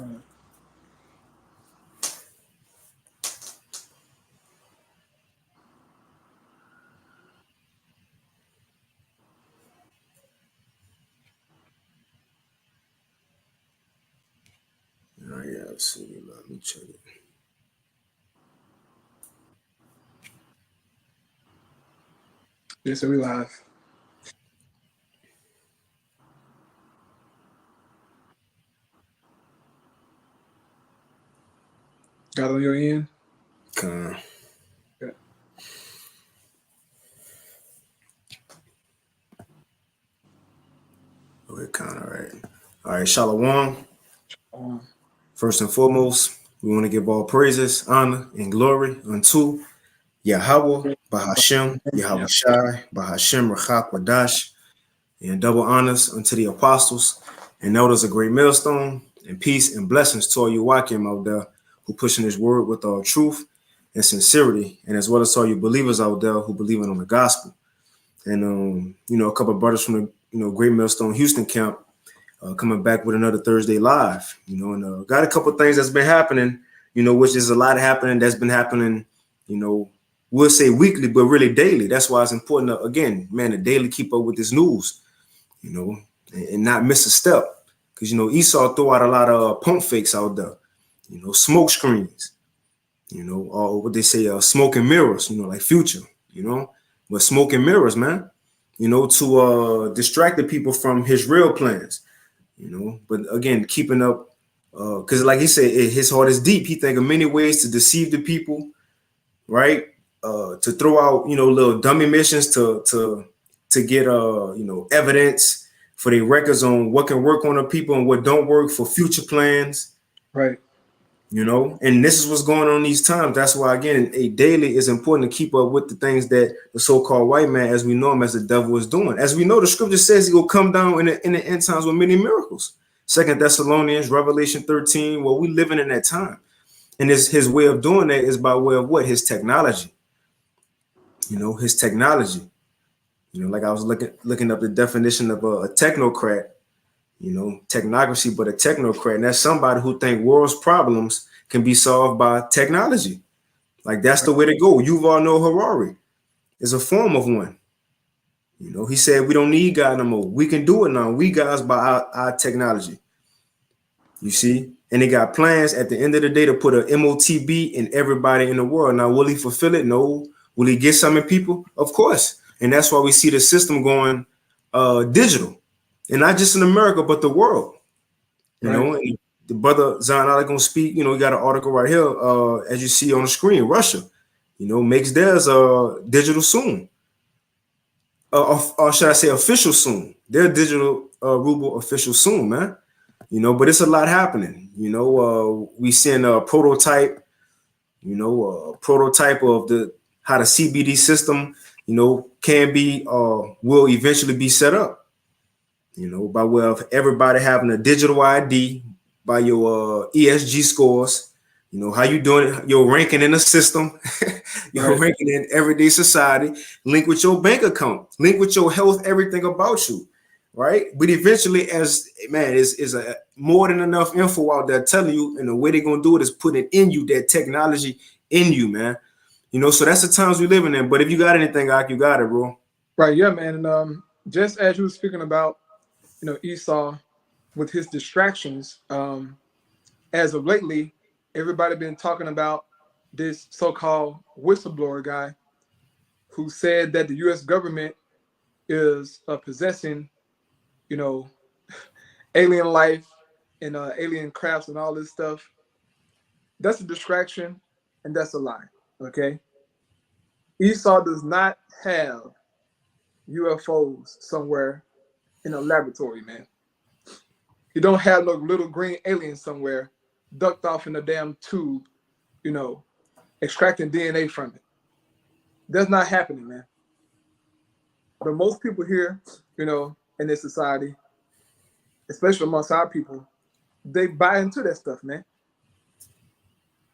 Oh, yeah, let's see. Let me check it. Yeah, so we live. Got on your end? Con. Yeah. Okay, con, all right. All right, Shalom. Um, First and foremost, we want to give all praises, honor, and glory unto Yahweh, Bahashem, Yahweh yeah. Shai, Bahashem, Rachak, Wadash, and double honors unto the apostles and elders of Great Millstone, and peace and blessings to all you Wakim out there who pushing his word with all truth and sincerity, and as well as all you believers out there who believe in the gospel. And a couple of brothers from the Great Millstone Houston camp coming back with another Thursday live, and got a couple of things that's been happening, which is a lot happening that's been happening, we'll say weekly, but really daily. That's why it's important to, again, man, to daily keep up with this news, and not miss a step. Because, Esau threw out a lot of pump fakes out there, smoke screens, or what they say, smoke and mirrors, like Future, but smoke and mirrors, man, to distract the people from his real plans. But again, keeping up, because like he said, his heart is deep. He think of many ways to deceive the people, right? To throw out, little dummy missions to get evidence for their records on what can work on the people and what don't work for future plans. Right. And this is what's going on these times. That's why, again, a daily is important to keep up with the things that the so-called white man, as we know him, as the devil is doing. As we know, the scripture says he will come down in the end times with many miracles. 2 Thessalonians, Revelation 13. Well, we living in that time. And his way of doing that is by way of what? His technology. His technology. Like I was looking up the definition of a technocrat. Technocracy, but a technocrat. And that's somebody who think world's problems can be solved by technology. Like that's the way to go. Yuval Noah Harari is a form of one. He said we don't need God no more. We can do it now. We guys by our technology. You see? And they got plans at the end of the day to put an MOTB in everybody in the world. Now, will he fulfill it? No. Will he get some in people? Of course. And that's why we see the system going digital. And not just in America, but the world. And the brother Zion Ali gonna speak. We got an article right here, as you see on the screen. Russia, makes theirs digital soon, or should I say official soon? Their digital ruble official soon, man. But it's a lot happening. We seeing a prototype. A prototype of how the CBD system, can be will eventually be set up. By way of everybody having a digital ID by your ESG scores, how you doing, your ranking in the system, your ranking in everyday society, link with your bank account, link with your health, everything about you, right? But eventually, as man, is a more than enough info out there telling you, and the way they're gonna do it is putting it in you, that technology in you, man. So that's the times we living in. But if you got anything, you got it, bro. Right, yeah, man. And just as you were speaking about, Esau with his distractions, as of lately, everybody been talking about this so-called whistleblower guy who said that the U.S. government is possessing, alien life and alien crafts and all this stuff. That's a distraction, and that's a lie. Okay, Esau does not have UFOs somewhere in a laboratory, man. You don't have no little green alien somewhere ducked off in a damn tube, extracting DNA from it. That's not happening, man. But most people here, in this society, especially amongst our people, they buy into that stuff, man.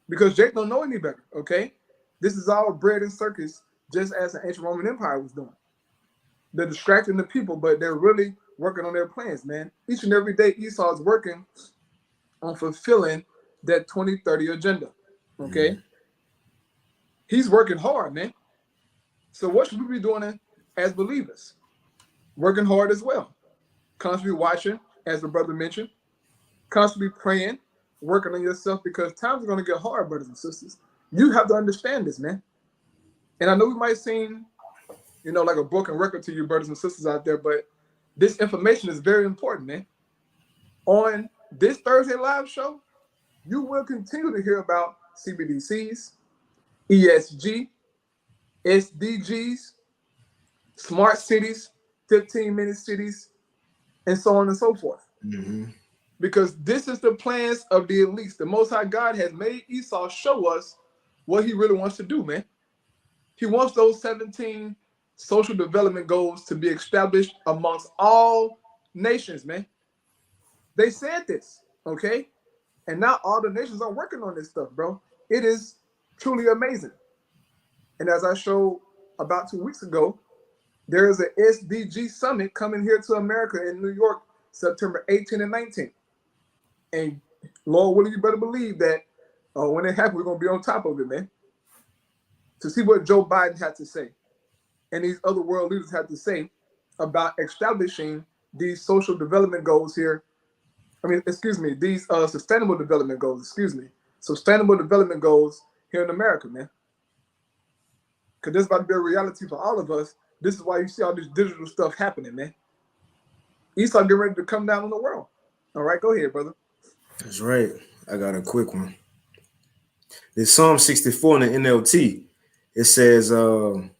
Because Jake don't know any better, okay? This is all bread and circus, just as the ancient Roman Empire was doing. They're distracting the people, but they're really working on their plans, man. Each and every day, Esau is working on fulfilling that 2030 agenda. Okay. He's working hard, man. So what should we be doing as believers? Working hard as well. Constantly watching, as the brother mentioned, constantly praying, working on yourself, because times are going to get hard, brothers and sisters. You have to understand this, man. And I know we might seem, like a broken record to you, brothers and sisters out there, but this information is very important, man. On this Thursday live show, you will continue to hear about CBDCs, ESG, SDGs, smart cities, 15-minute cities, and so on and so forth. Because this is the plans of the elites. The Most High God has made Esau show us what he really wants to do, man. He wants those 17 social development goals to be established amongst all nations, man. They said this, okay? And now all the nations are working on this stuff, bro. It is truly amazing. And as I showed about 2 weeks ago, there is an SDG summit coming here to America in New York, September 18 and 19. And Lord willing, you better believe that when it happens, we're going to be on top of it, man. To see what Joe Biden had to say and these other world leaders had to say about establishing these social development goals here. These sustainable development goals, sustainable development goals here in America, man. Because this is about to be a reality for all of us. This is why you see all this digital stuff happening, man. Esau getting ready to come down on the world. All right, go ahead, brother. That's right. I got a quick one. There's Psalm 64 in the NLT. It says, I'm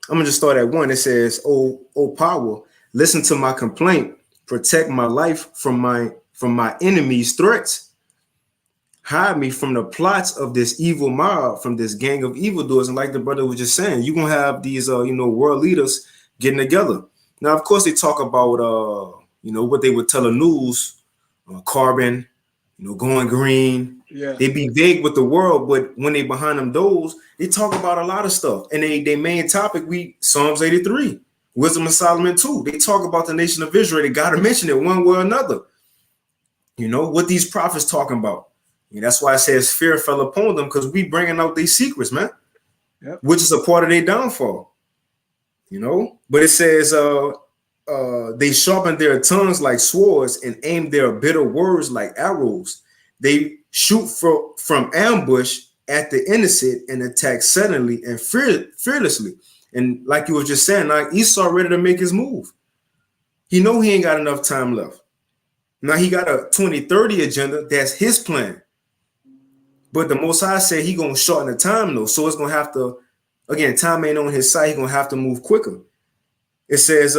gonna just start at 1. It says, "O power, listen to my complaint, protect my life from my enemies' threats. Hide me from the plots of this evil mob, from this gang of evildoers." And like the brother was just saying, you're gonna have these world leaders getting together. Now, of course, they talk about what they would tell the news, carbon, going green. Yeah. They be vague with the world, but when they behind them doors, they talk about a lot of stuff. And they main topic, Psalms 83, Wisdom of Solomon 2. They talk about the nation of Israel. They gotta mention it one way or another. What these prophets talking about. That's why it says fear fell upon them, because we bringing out these secrets, man. Yep. Which is a part of their downfall. But it says they sharpen their tongues like swords and aim their bitter words like arrows. They shoot from ambush at the innocent and attack suddenly and fearlessly. And like you were just saying, like Esau ready to make his move. He know he ain't got enough time left. Now he got a 2030 agenda. That's his plan. But the Most High said he gonna shorten the time though. So it's gonna have to, again, time ain't on his side. He gonna have to move quicker. It says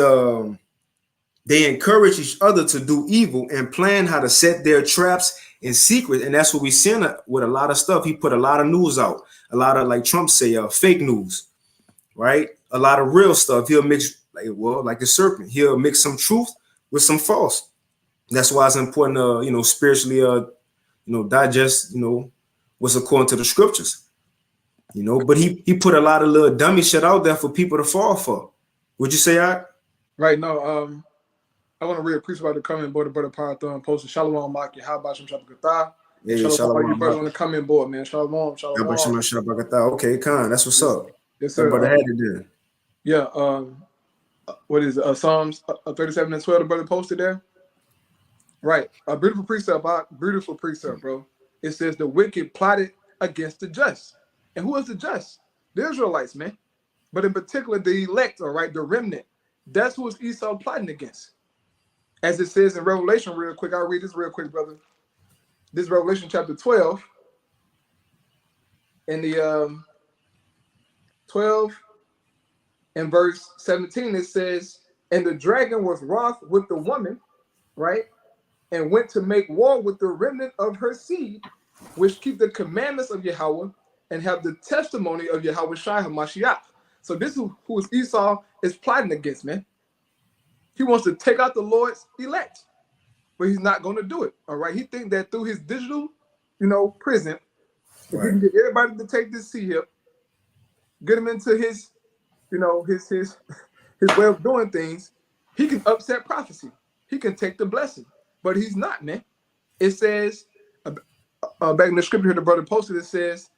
they encourage each other to do evil and plan how to set their traps in secret. And that's what we seen with a lot of stuff. He put a lot of news out, a lot of, like Trump say, fake news, right? A lot of real stuff. He'll mix, like the serpent. He'll mix some truth with some false. That's why it's important to, spiritually, digest, what's according to the scriptures, But he put a lot of little dummy shit out there for people to fall for. Would you say, Ike? Right. No. I want to read a piece about the comment board. The brother Python posted Shalom Maki. How about some Shabbat? Yeah, Shalom, you brother on the comment board, man. Shalom. Okay, Khan. That's what's up. Yes, sir. Brother had it there. Yeah. What is it? Psalms 37 and 12. The brother posted there. Right. A beautiful precept, bro. It says the wicked plotted against the just. And who is the just? The Israelites, man. But in particular, the elect, all right, the remnant. That's who is Esau plotting against. As it says in Revelation, real quick, I'll read this real quick, brother. This is Revelation chapter 12. In the 12 and verse 17, it says, "And the dragon was wroth with the woman," right? "And went to make war with the remnant of her seed, which keep the commandments of Yahweh and have the testimony of Yahweh Shai HaMashiach." So this is who Esau is plotting against, man. He wants to take out the Lord's elect, but he's not going to do it. All right. He thinks that through his digital, prison, if he can get everybody to take this seat here, get him into his, his way of doing things, he can upset prophecy. He can take the blessing, but he's not, man. It says, back in the scripture here, the brother posted, it says,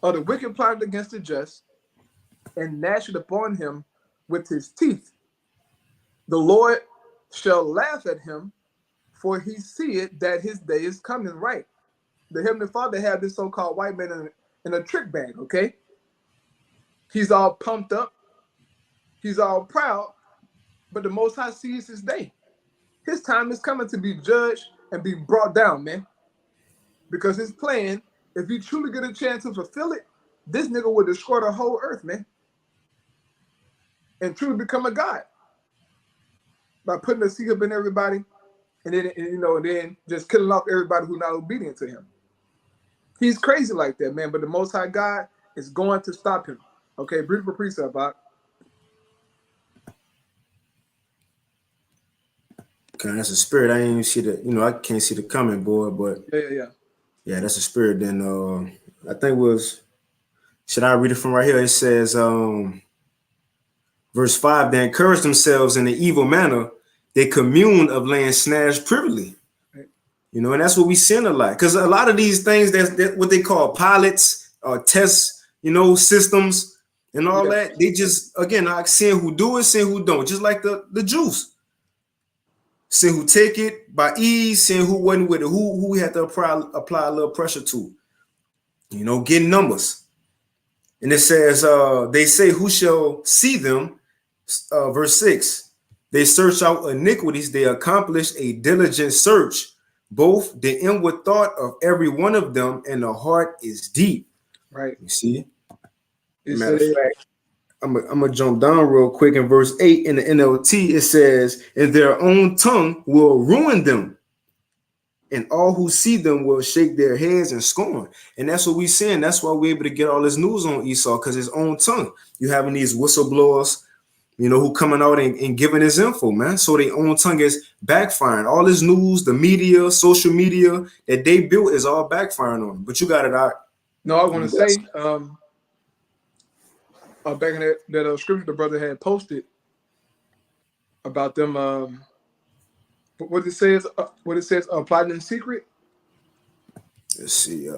the wicked plotted against the just and gnashed upon him with his teeth. The Lord shall laugh at him, for he seeth that his day is coming, right? The Heavenly Father had this so-called white man in a trick bag, okay? He's all pumped up. He's all proud. But the Most High sees his day. His time is coming to be judged and be brought down, man. Because his plan, if he truly get a chance to fulfill it, this nigga would destroy the whole earth, man. And truly become a god. By putting a seed up in everybody and then just killing off everybody who's not obedient to him. He's crazy like that, man. But the Most High God is going to stop him. Okay, beautiful precept, Bob. Okay, that's a spirit. I ain't even see the, I can't see the comment board, but yeah, that's a spirit. Then I think should I read it from right here? It says, verse 5, they encourage themselves in an evil manner. They commune of land snatched privily. And that's what we seen a lot. Because a lot of these things, that's what they call pilots or tests, systems and all that. They just, again, like seeing who do it, seeing who don't. Just like the juice. Seeing who take it by ease, seeing who wasn't with it, who we had to apply a little pressure to. Getting numbers. And it says, they say, who shall see them? Verse 6, they search out iniquities. They accomplish a diligent search, both the inward thought of every one of them and the heart is deep. Right. You see? Matter of fact, I'm going to jump down real quick. In verse 8 in the NLT, it says, and their own tongue will ruin them, and all who see them will shake their heads in scorn. And that's what we're saying. That's why we're able to get all this news on Esau, because his own tongue. You having these whistleblowers, who coming out and giving his info, man. So their own tongue is backfiring. All this news, the media, social media that they built is all backfiring on them. But you got it out. No, I want to say, back in that scripture the brother had posted about them, what it says, plotting in secret. Let's see.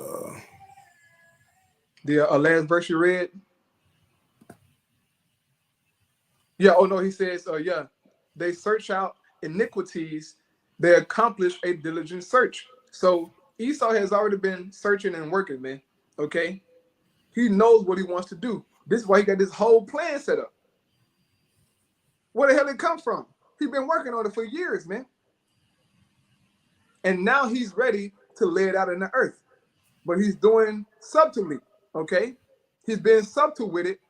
The last verse you read. Yeah. Oh no, he says, they search out iniquities. They accomplish a diligent search. So Esau has already been searching and working, man. Okay, he knows what he wants to do. This is why he got this whole plan set up. Where the hell it come from? He's been working on it for years, man. And now he's ready to lay it out in the earth. But he's doing subtly, okay? He's being subtle with it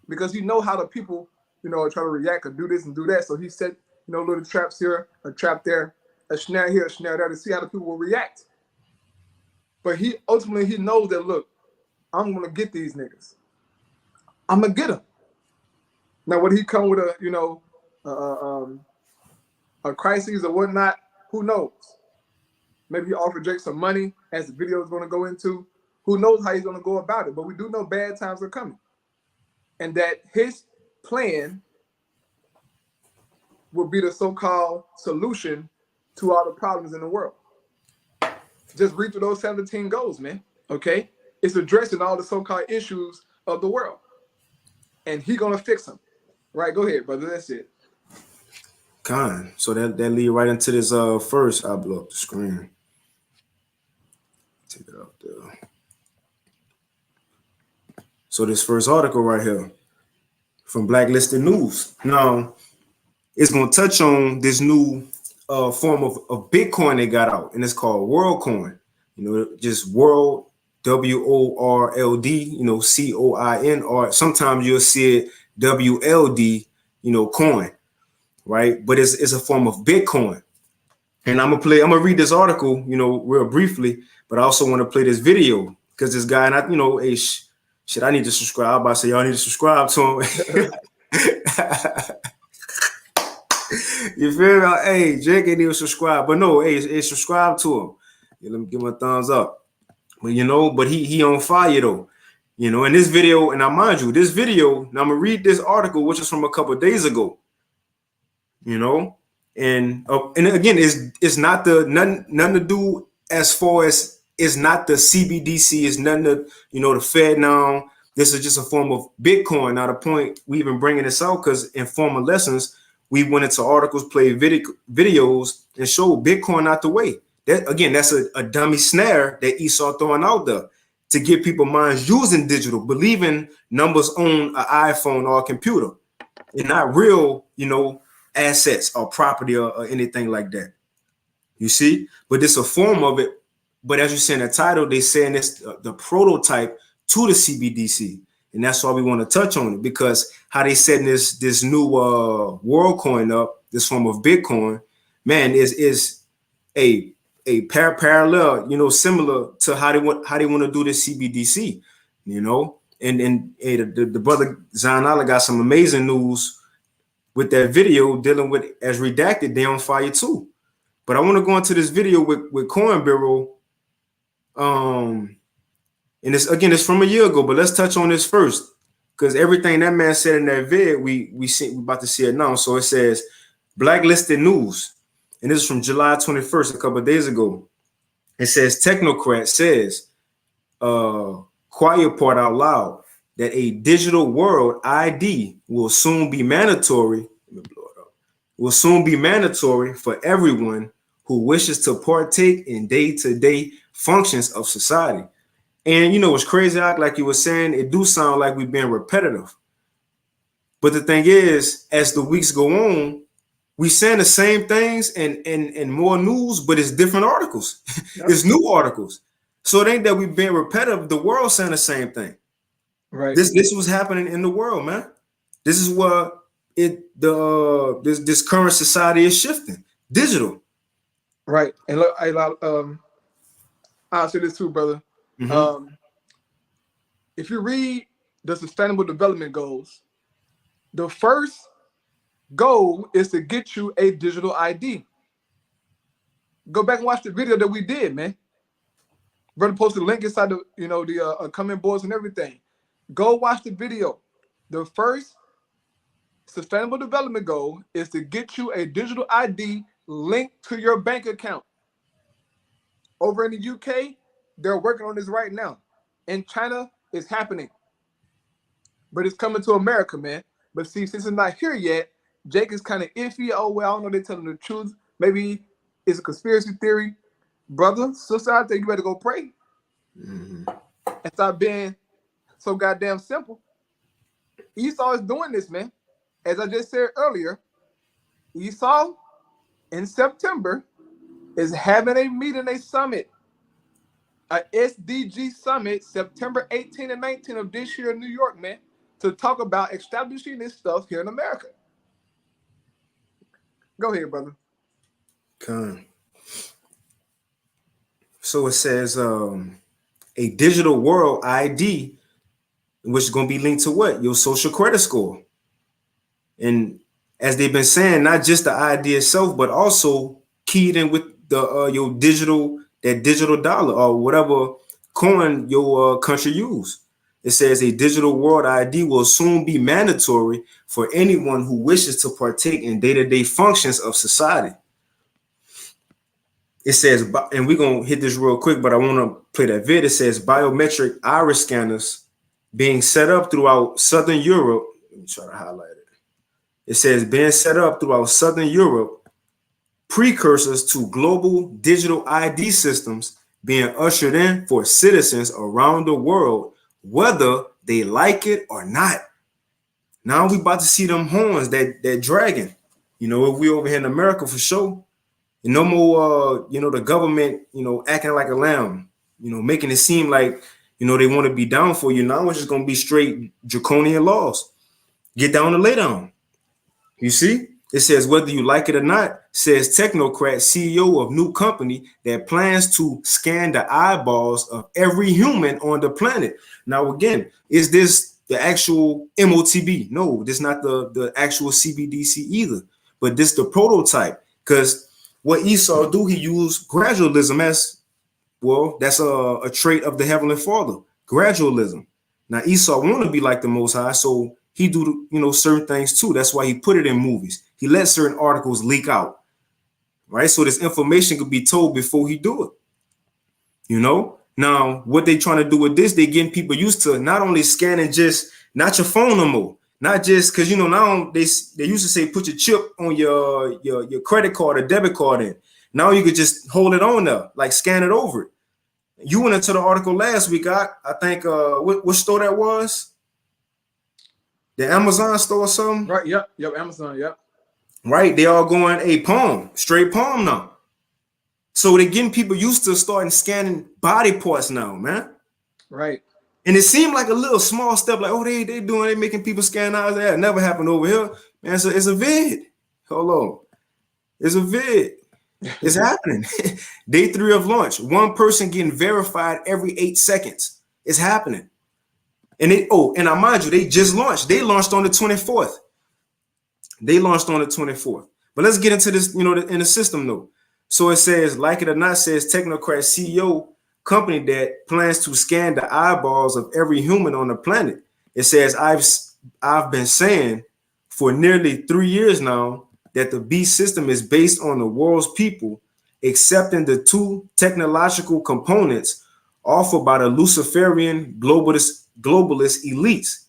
because he know how the people, try to react or do this and do that. So he set, little traps here, a trap there, a snare here, a snare there to see how the people will react. But he ultimately knows that, look, I'm going to get these niggas. I'm going to get them. Now, would he come with a crisis or whatnot? Who knows? Maybe he offered Jake some money as the video is going to go into. Who knows how he's going to go about it? But we do know bad times are coming. And that his plan will be the so-called solution to all the problems in the world. Just read through those 17 goals, man. Okay? It's addressing all the so-called issues of the world. And he's going to fix them. Right? Go ahead, brother. That's it. Con. So that lead right into this first. I'll blow up the screen. Take it out there. So this first article right here from Blacklisted News. Now, it's going to touch on this new form of Bitcoin they got out, and it's called WorldCoin. Just World, WORLD, COIN, or sometimes you'll see it WLD, coin, right? But it's a form of Bitcoin. And I'm gonna read this article, real briefly, but I also want to play this video because this guy, and I, shit, I need to subscribe. I say y'all need to subscribe to him. You feel me? Hey, Jake ain't even subscribe, but no, hey, subscribe to him. Yeah, let me give him a thumbs up. But he on fire though. In this video, and I mind you, this video, now I'm gonna read this article, which is from a couple of days ago. And again, it's not the nothing to do as far as it's not the CBDC. It's nothing to the Fed now. This is just a form of Bitcoin. Now the point we even bringing this out because in former lessons we went into articles, played videos, and showed Bitcoin not the way. That again, that's a dummy snare that Esau throwing out there to get people minds using digital, believing numbers on an iPhone or a computer, and not real, assets or property or anything like that. You see, but it's a form of it. But as you say in the title, they saying it's the prototype to the CBDC, and that's why we want to touch on it because how they setting this new WorldCoin up, this form of Bitcoin, man, is a parallel, similar to how they want to do this CBDC, and the brother Zion got some amazing news with that video dealing with as redacted. They on fire too. But I want to go into this video with Coin Bureau. And it's from a year ago, but let's touch on this first. Because everything that man said in that vid, we about to see it now. So it says blacklisted news. And this is from July 21st, a couple of days ago. It says Technocrat says, quiet part out loud, that a digital world ID will soon be mandatory. Will soon be mandatory for everyone who wishes to partake in day-to-day functions of society. And what's crazy, like you were saying, it do sound like we're being repetitive. But the thing is, as the weeks go on, we saying the same things and more news, but it's different articles. Yep. It's new articles. So it ain't that we've been repetitive. The world saying the same thing. Right. This was happening in the world, man. This is what this current society is shifting. Digital. Right. And look, I'll say this too, brother. Mm-hmm. If you read the Sustainable Development Goals, the first goal is to get you a digital ID. Go back and watch the video that we did, man. Brother posted a link inside the the comment boards and everything. Go watch the video. The first Sustainable Development Goal is to get you a digital ID linked to your bank account. Over in the UK, they're working on this right now. In China, it's happening. But it's coming to America, man. But see, since it's not here yet, Jake is kind of iffy. Oh, well, I don't know, they're telling the truth. Maybe it's a conspiracy theory. Brother, sister out there, you better go pray. Mm-hmm. And stop being so goddamn simple. Esau is doing this, man. As I just said earlier, Esau in September is having a meeting, a summit, a SDG summit, September 18 and 19 of this year in New York, man, to talk about establishing this stuff here in America. Go ahead, brother. Okay. So it says a digital world ID, which is going to be linked to what? Your social credit score. And as they've been saying, not just the ID itself, but also keyed in with the your digital dollar or whatever coin your country use. It says a digital world ID will soon be mandatory for anyone who wishes to partake in day-to-day functions of society. It says, and we're going to hit this real quick, but I want to play that vid. It says biometric iris scanners being set up throughout Southern Europe. Let me try to highlight it. It says being set up throughout Southern Europe, precursors to global digital ID systems being ushered in for citizens around the world, whether they like it or not. Now we about to see them horns that dragging. If we over here in America for sure. And no more, the government, acting like a lamb, making it seem like, they want to be down for you. Now it's just going to be straight draconian laws. Get down and lay down. You see, it says whether you like it or not, says Technocrat, CEO of new company that plans to scan the eyeballs of every human on the planet. Now, again, is this the actual MOTB? No, this is not the actual CBDC either, but this the prototype. Because what Esau do, he used gradualism as, well, that's a trait of the Heavenly Father, gradualism. Now, Esau want to be like the Most High, so he do, certain things too. That's why he put it in movies. He let certain articles leak out. right? So this information could be told before he do it. You know, now what they trying to do with this, they getting people used to not only scanning just not your phone no more, not just because you know now they used to say put your chip on your credit card or debit card in. Now you could just hold it on there, like scan it over it. You went into the article last week. I think what store that was? The Amazon store or something? Right. Yep. Amazon. Yep. Right. They all going a palm, straight palm now. So they're getting people used to starting scanning body parts now, man. Right. And it seemed like a little small step, like, oh, they making people scan eyes. That never happened over here. Man, so it's a vid. Hold on. It's a vid. It's happening. Day 3 of launch. One person getting verified every 8 seconds. It's happening. And and I mind you, they just launched. They launched on the 24th. But let's get into this, in the system though. So it says, like it or not, says Technocrat CEO company that plans to scan the eyeballs of every human on the planet. It says, I've been saying for nearly 3 years now that the beast system is based on the world's people accepting the 2 technological components offered by the Luciferian globalist elites.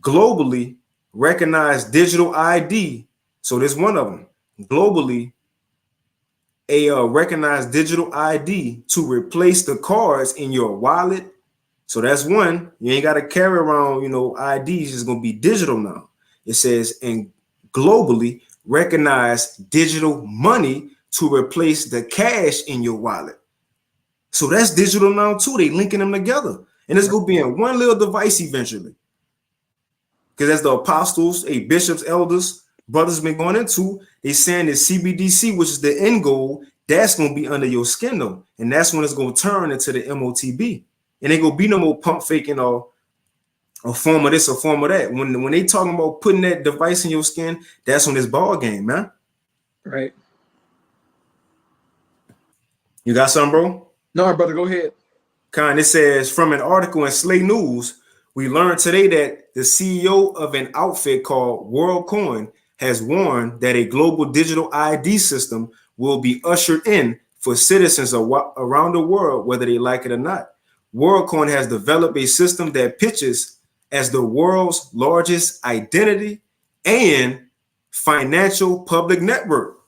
Globally recognized digital ID. So there's one of them. Globally, a recognized digital ID to replace the cards in your wallet. So that's one. You ain't got to carry around, IDs. It's going to be digital now. It says, and globally recognized digital money to replace the cash in your wallet. So that's digital now too. They linking them together. And it's going to be in one little device eventually. Because as the apostles, bishops, elders, brothers been going into, they saying that CBDC, which is the end goal, that's going to be under your skin though. And that's when it's going to turn into the MOTB. And ain't going to be no more pump faking or a form of this, a form of that. When they talking about putting that device in your skin, that's on this ball game, man. Right. You got something, bro? No, brother, go ahead. It says, from an article in Slay News, we learned today that the CEO of an outfit called WorldCoin has warned that a global digital ID system will be ushered in for citizens around the world, whether they like it or not. WorldCoin has developed a system that pitches as the world's largest identity and financial public network.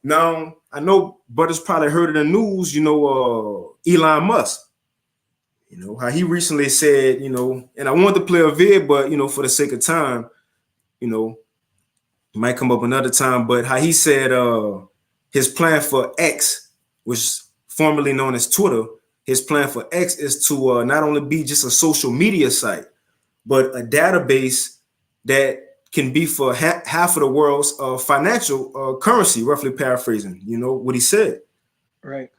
Now, I know brothers probably heard of the news, Elon Musk. How he recently said, and I wanted to play a vid, but, for the sake of time, it might come up another time, but how he said his plan for X, which is formerly known as Twitter, his plan for X is to not only be just a social media site, but a database that can be for half of the world's financial currency, roughly paraphrasing, what he said. Right.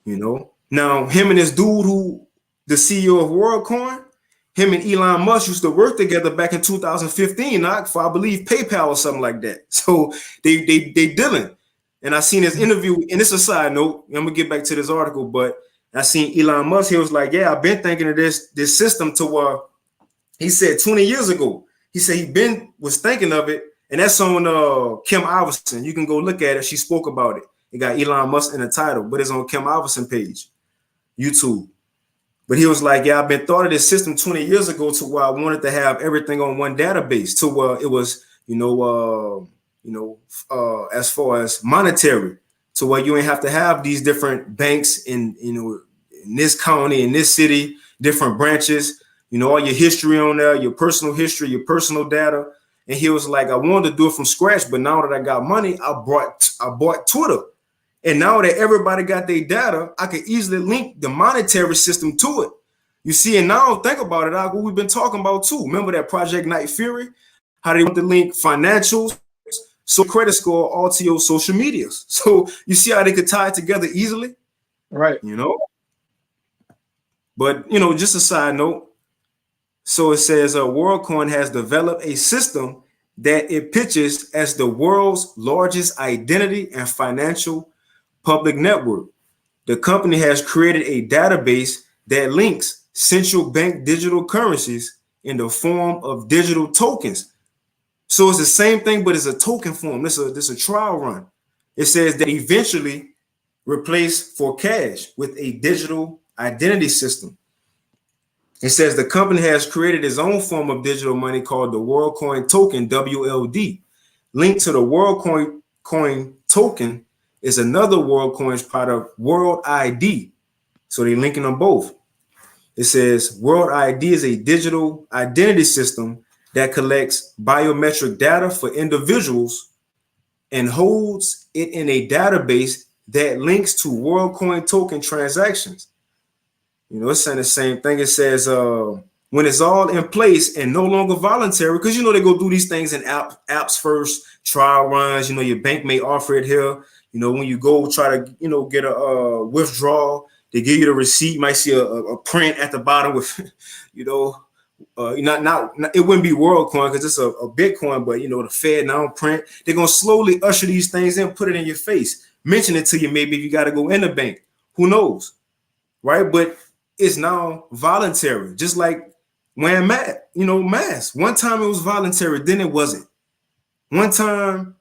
Now him and this dude who, the CEO of WorldCoin, him and Elon Musk used to work together back in 2015, for I believe PayPal or something like that. So they dealing. And I seen his interview, and it's a side note. I'm gonna get back to this article, but I seen Elon Musk. He was like, "Yeah, I've been thinking of this system to he said 20 years ago. He said was thinking of it, and that's on Kim Iverson. You can go look at it. She spoke about it. It got Elon Musk in the title, but it's on Kim Iverson page, YouTube. But he was like, yeah, I've been thought of this system 20 years ago to where I wanted to have everything on one database to where it was, as far as monetary, to where you ain't have to have these different banks in this county, in this city, different branches, all your history on there, your personal history, your personal data. And he was like, I wanted to do it from scratch, but now that I got money, I bought Twitter. And now that everybody got their data, I can easily link the monetary system to it. You see, and now think about it, what we've been talking about too. Remember that Project Night Fury? How they want to link financials, so credit score, all to your social medias. So you see how they could tie it together easily? Right. But, just a side note. So it says WorldCoin has developed a system that it pitches as the world's largest identity and financial public network. The company has created a database that links central bank digital currencies in the form of digital tokens. So it's the same thing, but it's a token form. This is a trial run. It says that eventually replace for cash with a digital identity system. It says the company has created its own form of digital money called the WorldCoin token, WLD. Linked to the WorldCoin token is another WorldCoin's product, World ID. So they're linking them both. It says World ID is a digital identity system that collects biometric data for individuals and holds it in a database that links to WorldCoin token transactions. You know, it's saying the same thing. It says when it's all in place and no longer voluntary, because you know they go do these things in apps first, trial runs. You know, your bank may offer it here. You know, when you go try to get a withdrawal, they give you the receipt. You might see a print at the bottom with, not it wouldn't be WorldCoin because it's a Bitcoin, but the Fed now print. They're gonna slowly usher these things in, put it in your face, mention it to you. Maybe if you got to go in the bank, who knows, right? But it's now voluntary, just like wearing masks. One time it was voluntary, then it wasn't. One time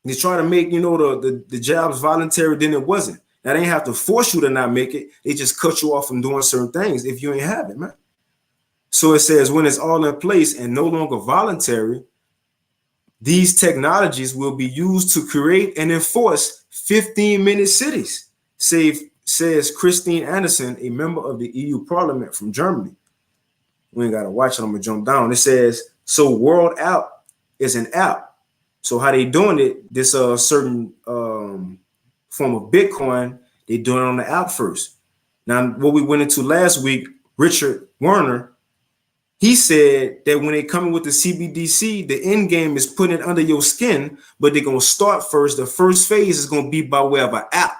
they try to make the jobs voluntary, then it wasn't. Now they ain't have to force you to not make it. They just cut you off from doing certain things if you ain't have it, man. So it says when it's all in place and no longer voluntary, these technologies will be used to create and enforce 15-minute cities, says Christine Anderson, a member of the EU Parliament from Germany. We ain't got to watch it. I'm going to jump down. It says, so World App is an app. So how they doing it, this certain form of Bitcoin, they doing it on the app first. Now, what we went into last week, Richard Werner, he said that when they come in with the CBDC, the end game is putting it under your skin, but they're going to start first. The first phase is going to be by way of an app.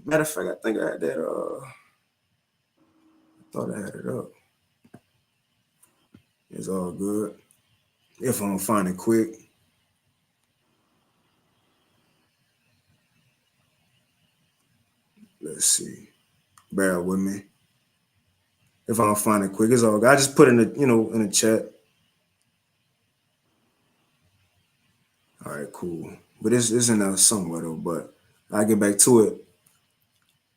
Matter of fact, I think I had that. I thought I had it up. It's all good. If I don't find it quick. Let's see. Bear with me. If I don't find it quick, it's all good. I just put it in the, in the chat. All right, cool. But it's in there somewhere though, but I'll get back to it.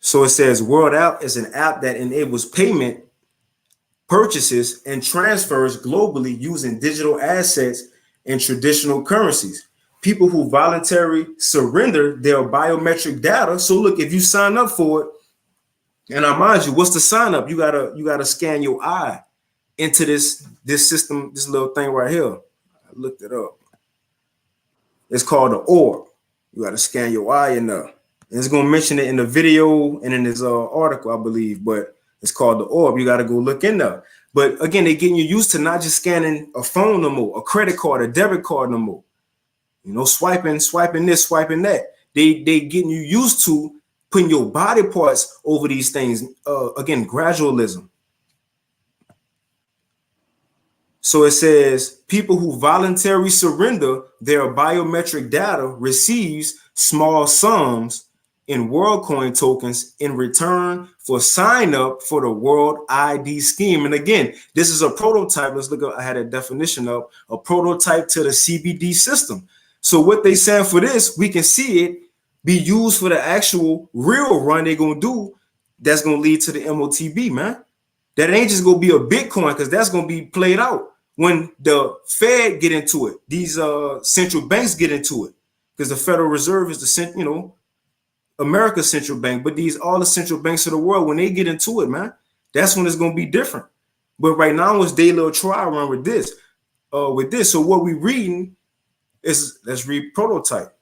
So it says World App is an app that enables payment, purchases, and transfers globally using digital assets and traditional currencies. People who voluntarily surrender their biometric data. So look, if you sign up for it, and I mind you, what's the sign up? You gotta scan your eye into this system, this little thing right here. I looked it up. It's called the orb. You gotta scan your eye in there. And it's gonna mention it in the video and in this article, I believe, but it's called the orb. You gotta go look in there. But again, they're getting you used to not just scanning a phone no more, a credit card, a debit card no more. Swiping this, swiping that. They getting you used to putting your body parts over these things. Again, gradualism. So it says people who voluntarily surrender their biometric data receives small sums in WorldCoin tokens in return for sign up for the World ID scheme. And again, this is a prototype. Let's look at, I had a definition of a prototype to the CBD system. So what they saying for this, we can see it be used for the actual real run they're going to do. That's going to lead to the MOTB, man. That ain't just going to be a Bitcoin, because that's going to be played out when the Fed get into it. These central banks get into it, because the Federal Reserve is the America's central bank. But all the central banks of the world, when they get into it, man, that's when it's going to be different. But right now it's their little trial run with this. So what we reading is, let's read prototype.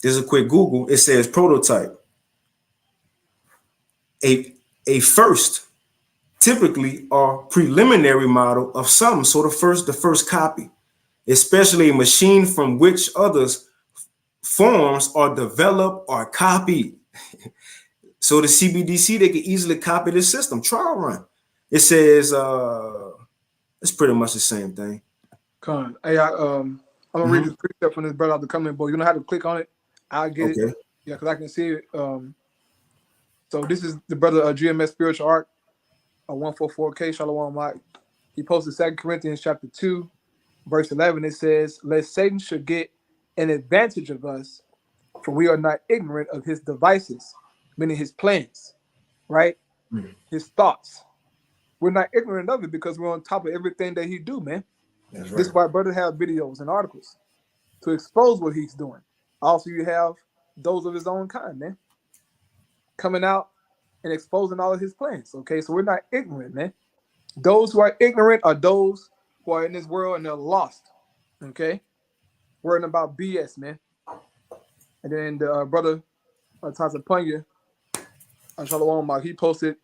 There's a quick Google. It says prototype. A first typically are preliminary model of something. So the first copy, especially a machine from which others forms are developed or copied. So the CBDC, they can easily copy the system. Trial run. It says it's pretty much the same thing. Con, hey, I'm gonna read this precept from this brother out the comment board. You know how to click on it? I'll get it. Yeah, because I can see it. So this is the brother GMS Spiritual Art, 144K Shalom Mike. He posted 2 Corinthians chapter 2, verse 11. It says, "Lest Satan should get an advantage of us, for we are not ignorant of his devices, meaning his plans, right? His thoughts. We're not ignorant of it because we're on top of everything that he do, man. That's This right. is why brother have videos and articles to expose what he's doing. Also, you have those of his own kind, man, coming out and exposing all of his plans. Okay, so we're not ignorant, man. Those who are ignorant are those who are in this world and they're lost. Okay, worrying about BS, man. And then the brother Tata Punya, Shalom Mark, he posted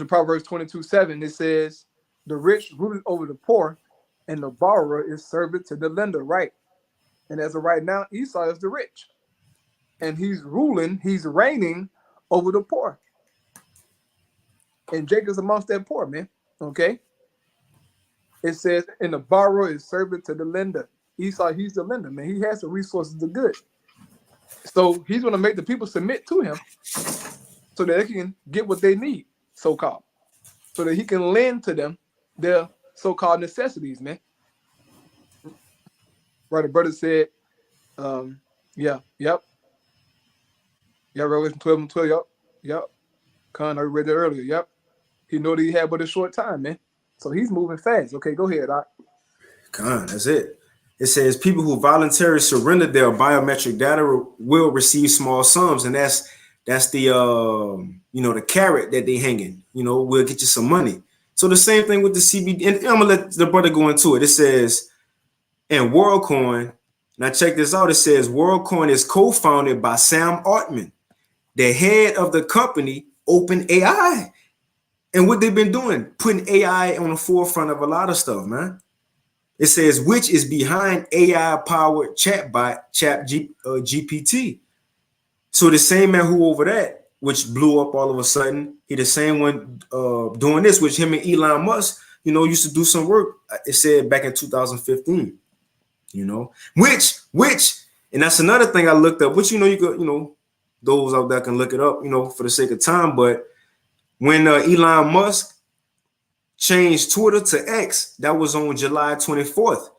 Proverbs 22:7. It says, "The rich ruleth over the poor, and the borrower is servant to the lender." Right. And as of right now, Esau is the rich, and he's reigning over the poor. And Jacob's amongst that poor, man. Okay. It says, and the borrower is servant to the lender. Esau, he's the lender, man. He has the resources of good. So he's going to make the people submit to him so that they can get what they need, so-called. So that he can lend to them their so-called necessities, man. Right, the brother said, yep, Revelation 12:12, yep. Con, I read that earlier, yep. He knew that he had but a short time, man. So he's moving fast. Okay, go ahead, Con, that's it. It says people who voluntarily surrender their biometric data will receive small sums, and that's the the carrot that they hanging. We'll get you some money. So the same thing with the CBD. And I'm gonna let the brother go into it. It says, and WorldCoin. Now check this out. It says WorldCoin is co-founded by Sam Altman, the head of the company OpenAI. And what they've been doing, putting AI on the forefront of a lot of stuff, man. It says, which is behind AI-powered chatbot, GPT. So the same man who over that, which blew up all of a sudden, he the same one doing this, which him and Elon Musk, used to do some work. It said back in 2015, which, and that's another thing I looked up, which, you could, those out there can look it up, for the sake of time. But when Elon Musk changed Twitter to X, that was on July 24th.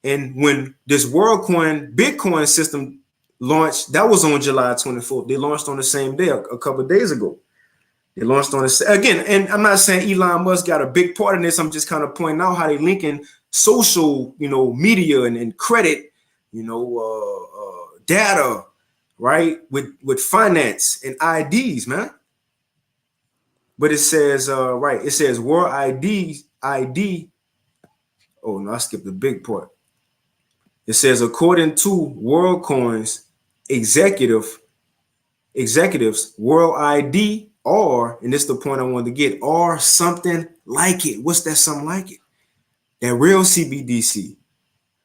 And when this WorldCoin Bitcoin system launched, that was on July 24th. They launched on the same day, a couple of days ago. They launched on this again. And I'm not saying Elon Musk got a big part in this. I'm just kind of pointing out how they linking social, media and credit, data, right, with finance and IDs, man. But it says, it says World ID. Oh, no, I skipped the big part. It says, according to WorldCoin's executives, World ID are, and this is the point I wanted to get, are something like it. What's that something like it? That real CBDC.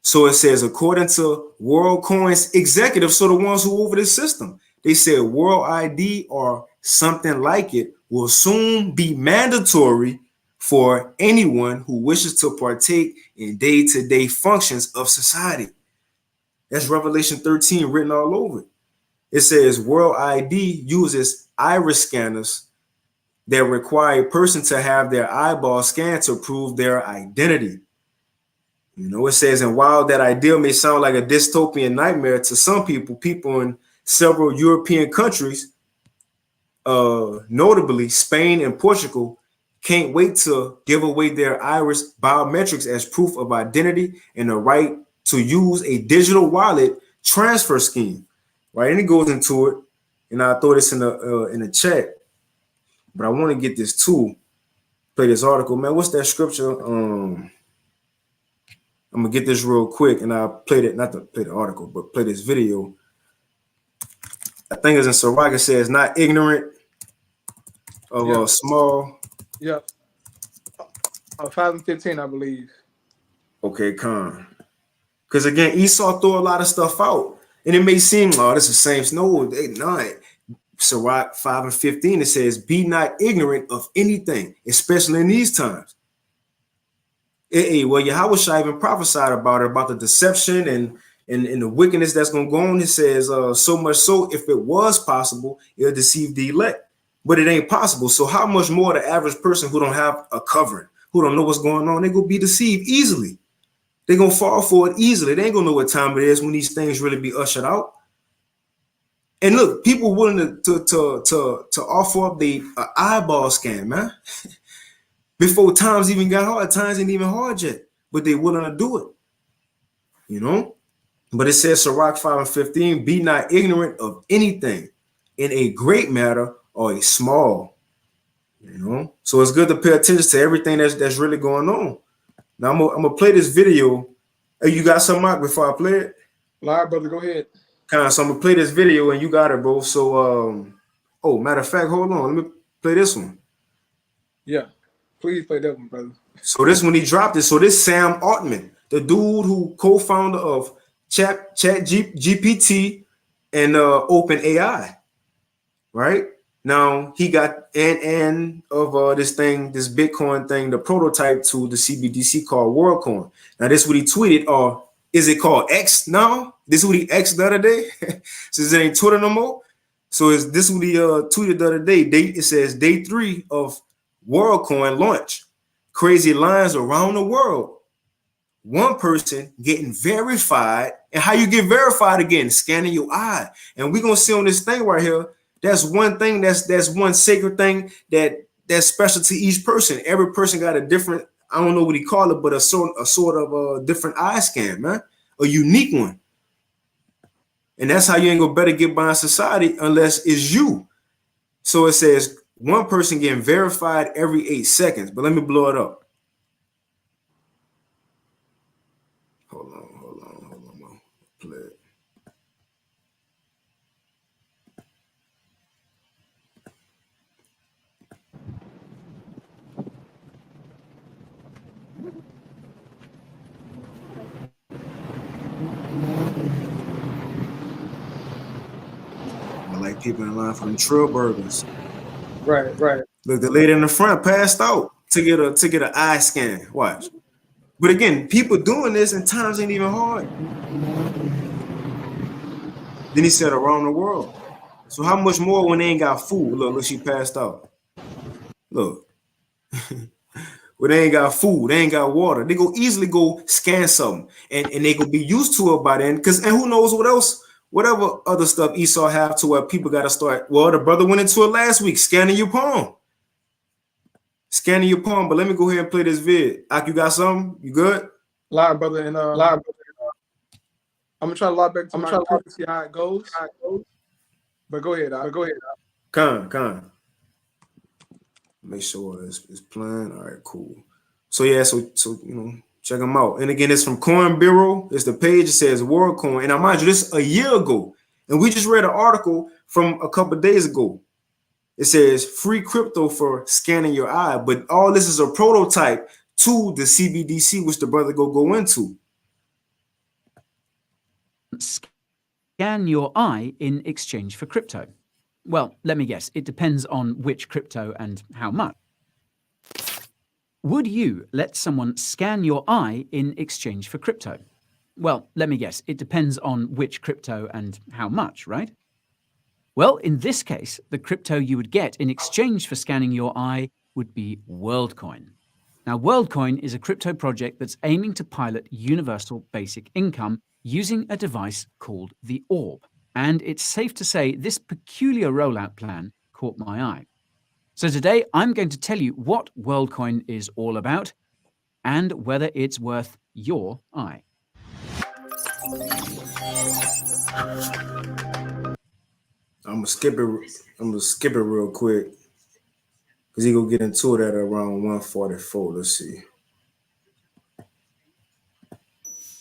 So it says, according to WorldCoin's executives, so the ones who over this system, they said World ID or something like it will soon be mandatory for anyone who wishes to partake in day-to-day functions of society. That's Revelation 13 written all over it. It says World ID uses iris scanners that require a person to have their eyeball scanned to prove their identity. It says, and while that ideal may sound like a dystopian nightmare to some people in several European countries, notably Spain and Portugal, can't wait to give away their iris biometrics as proof of identity and the right to use a digital wallet transfer scheme, right? And it goes into it, and I'll throw this in the chat, but I want to get this too. Play this article, man. What's that scripture? I'm gonna get this real quick, and I'll play it, not to play the article, but play this video. I think it's in Sirach. It says, not ignorant of a small. Yeah. 5:15, I believe. Okay, Con. Because again, Esau threw a lot of stuff out, and it may seem, oh, this is the same. No, they not. Sirach 5:15, it says, be not ignorant of anything, especially in these times. Well, Yahushua even prophesied about the deception and the wickedness that's going to go on. It says, so much so, if it was possible, it'll deceive the elect. But it ain't possible. So how much more the average person who don't have a covering, who don't know what's going on, they will be deceived easily. They're gonna fall for it easily. They ain't gonna know what time it is when these things really be ushered out. And look, people willing to offer up the eyeball scan, man. Before times even got hard, times ain't even hard yet, but they willing to do it, you know. But it says Sirach 5 and 15, be not ignorant of anything in a great matter or a small, you know. So it's good to pay attention to everything that's really going on. Now I'm gonna play this video. Hey, you got some, Mark, before I play it? Live, brother, go ahead. So I'm gonna play this video and you got it, bro. So oh, matter of fact, hold on, let me play this one. Yeah, please play that one, brother. So this when he dropped it. So this Sam Altman, the dude who co-founder of GPT and OpenAI, right? Now he got and of this thing, this Bitcoin thing, the prototype to the CBDC called WorldCoin. Now this is what he tweeted, or is it called X now? This is what he X the other day. Since it ain't Twitter no more. So is this what he tweeted the other day? It says day 3 of WorldCoin launch. Crazy lines around the world. One person getting verified. And how you get verified again? Scanning your eye. And we're gonna see on this thing right here. That's one thing, that's one sacred thing that's special to each person. Every person got a different, I don't know what he call it, but a sort of different eye scan, man. A unique one. And that's how you ain't gonna better get by in society unless it's you. So it says one person getting verified every 8 seconds. But let me blow it up. Hold on. Play it. I like people in line for them Trill burgers. Right. Look, the lady in the front passed out to get an eye scan. Watch. But again, people doing this and times ain't even hard. Then he said around the world. So how much more when they ain't got food? Look, she passed out. Look. When they ain't got food, they ain't got water. They go easily go scan something. And they go be used to it by then. And who knows what else, whatever other stuff Esau have to where people gotta start. Well, the brother went into it last week, scanning your palm. Scanning your palm, but let me go ahead and play this vid. Ak, you got something? You good? Live, brother, and live. I'm gonna try to log back to my computer to see how it goes. But go ahead. Con. Make sure it's playing. All right, cool. So yeah, so you know, check them out. And again, it's from Coin Bureau. It's the page. It says WorldCoin. And I mind you, this a year ago, and we just read an article from a couple of days ago. It says free crypto for scanning your eye, but all this is a prototype to the CBDC, which the brother go into. Scan your eye in exchange for crypto. Well, let me guess, it depends on which crypto and how much. Would you let someone scan your eye in exchange for crypto? Well, let me guess, it depends on which crypto and how much, right? Well, in this case, the crypto you would get in exchange for scanning your eye would be WorldCoin. Now, WorldCoin is a crypto project that's aiming to pilot universal basic income using a device called the Orb. And it's safe to say this peculiar rollout plan caught my eye. So today, I'm going to tell you what WorldCoin is all about and whether it's worth your eye. I'm gonna skip it real quick because he gonna get into it at around 144. Let's see.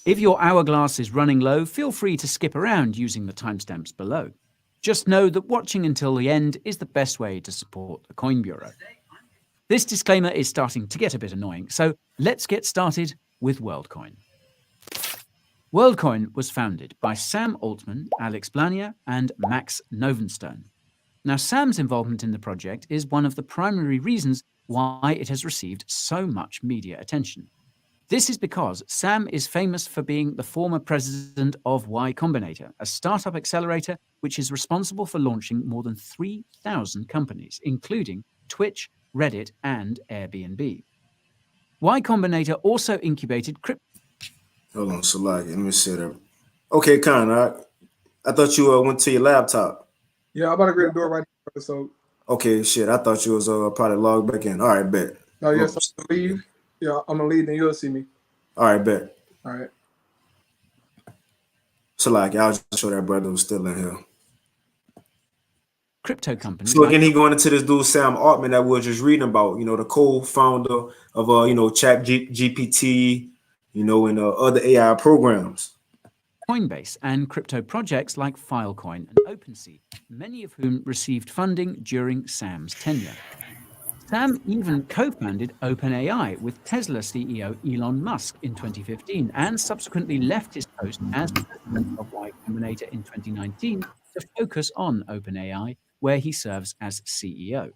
If your hourglass is running low, feel free to skip around using the timestamps below. Just know that watching until the end is the best way to support the Coin Bureau. This disclaimer is starting to get a bit annoying, so let's get started with WorldCoin. WorldCoin was founded by Sam Altman, Alex Blania, and Max Novenstern. Now, Sam's involvement in the project is one of the primary reasons why it has received so much media attention. This is because Sam is famous for being the former president of Y Combinator, a startup accelerator which is responsible for launching more than 3,000 companies, including Twitch, Reddit, and Airbnb. Y Combinator also incubated crypto. Hold on, Salaki. Let me set up. Okay, Con, I thought you went to your laptop. Yeah, I'm about to go to the door right now. So, Okay, shit. I thought you was probably logged back in. All right, bet. no, yes, I'm Oops. gonna leave. Yeah, I'm gonna leave, and you'll see me. All right, bet. All right. Salaki, I'll just show that brother was still in here. Crypto company So like again, he going into this dude Sam Altman that we were just reading about. The co-founder of Chat GPT, and other AI programs. Coinbase and crypto projects like Filecoin and OpenSea, many of whom received funding during Sam's tenure. Sam even co-founded OpenAI with Tesla CEO Elon Musk in 2015 and subsequently left his post as president of Y Combinator in 2019 to focus on OpenAI, where he serves as CEO.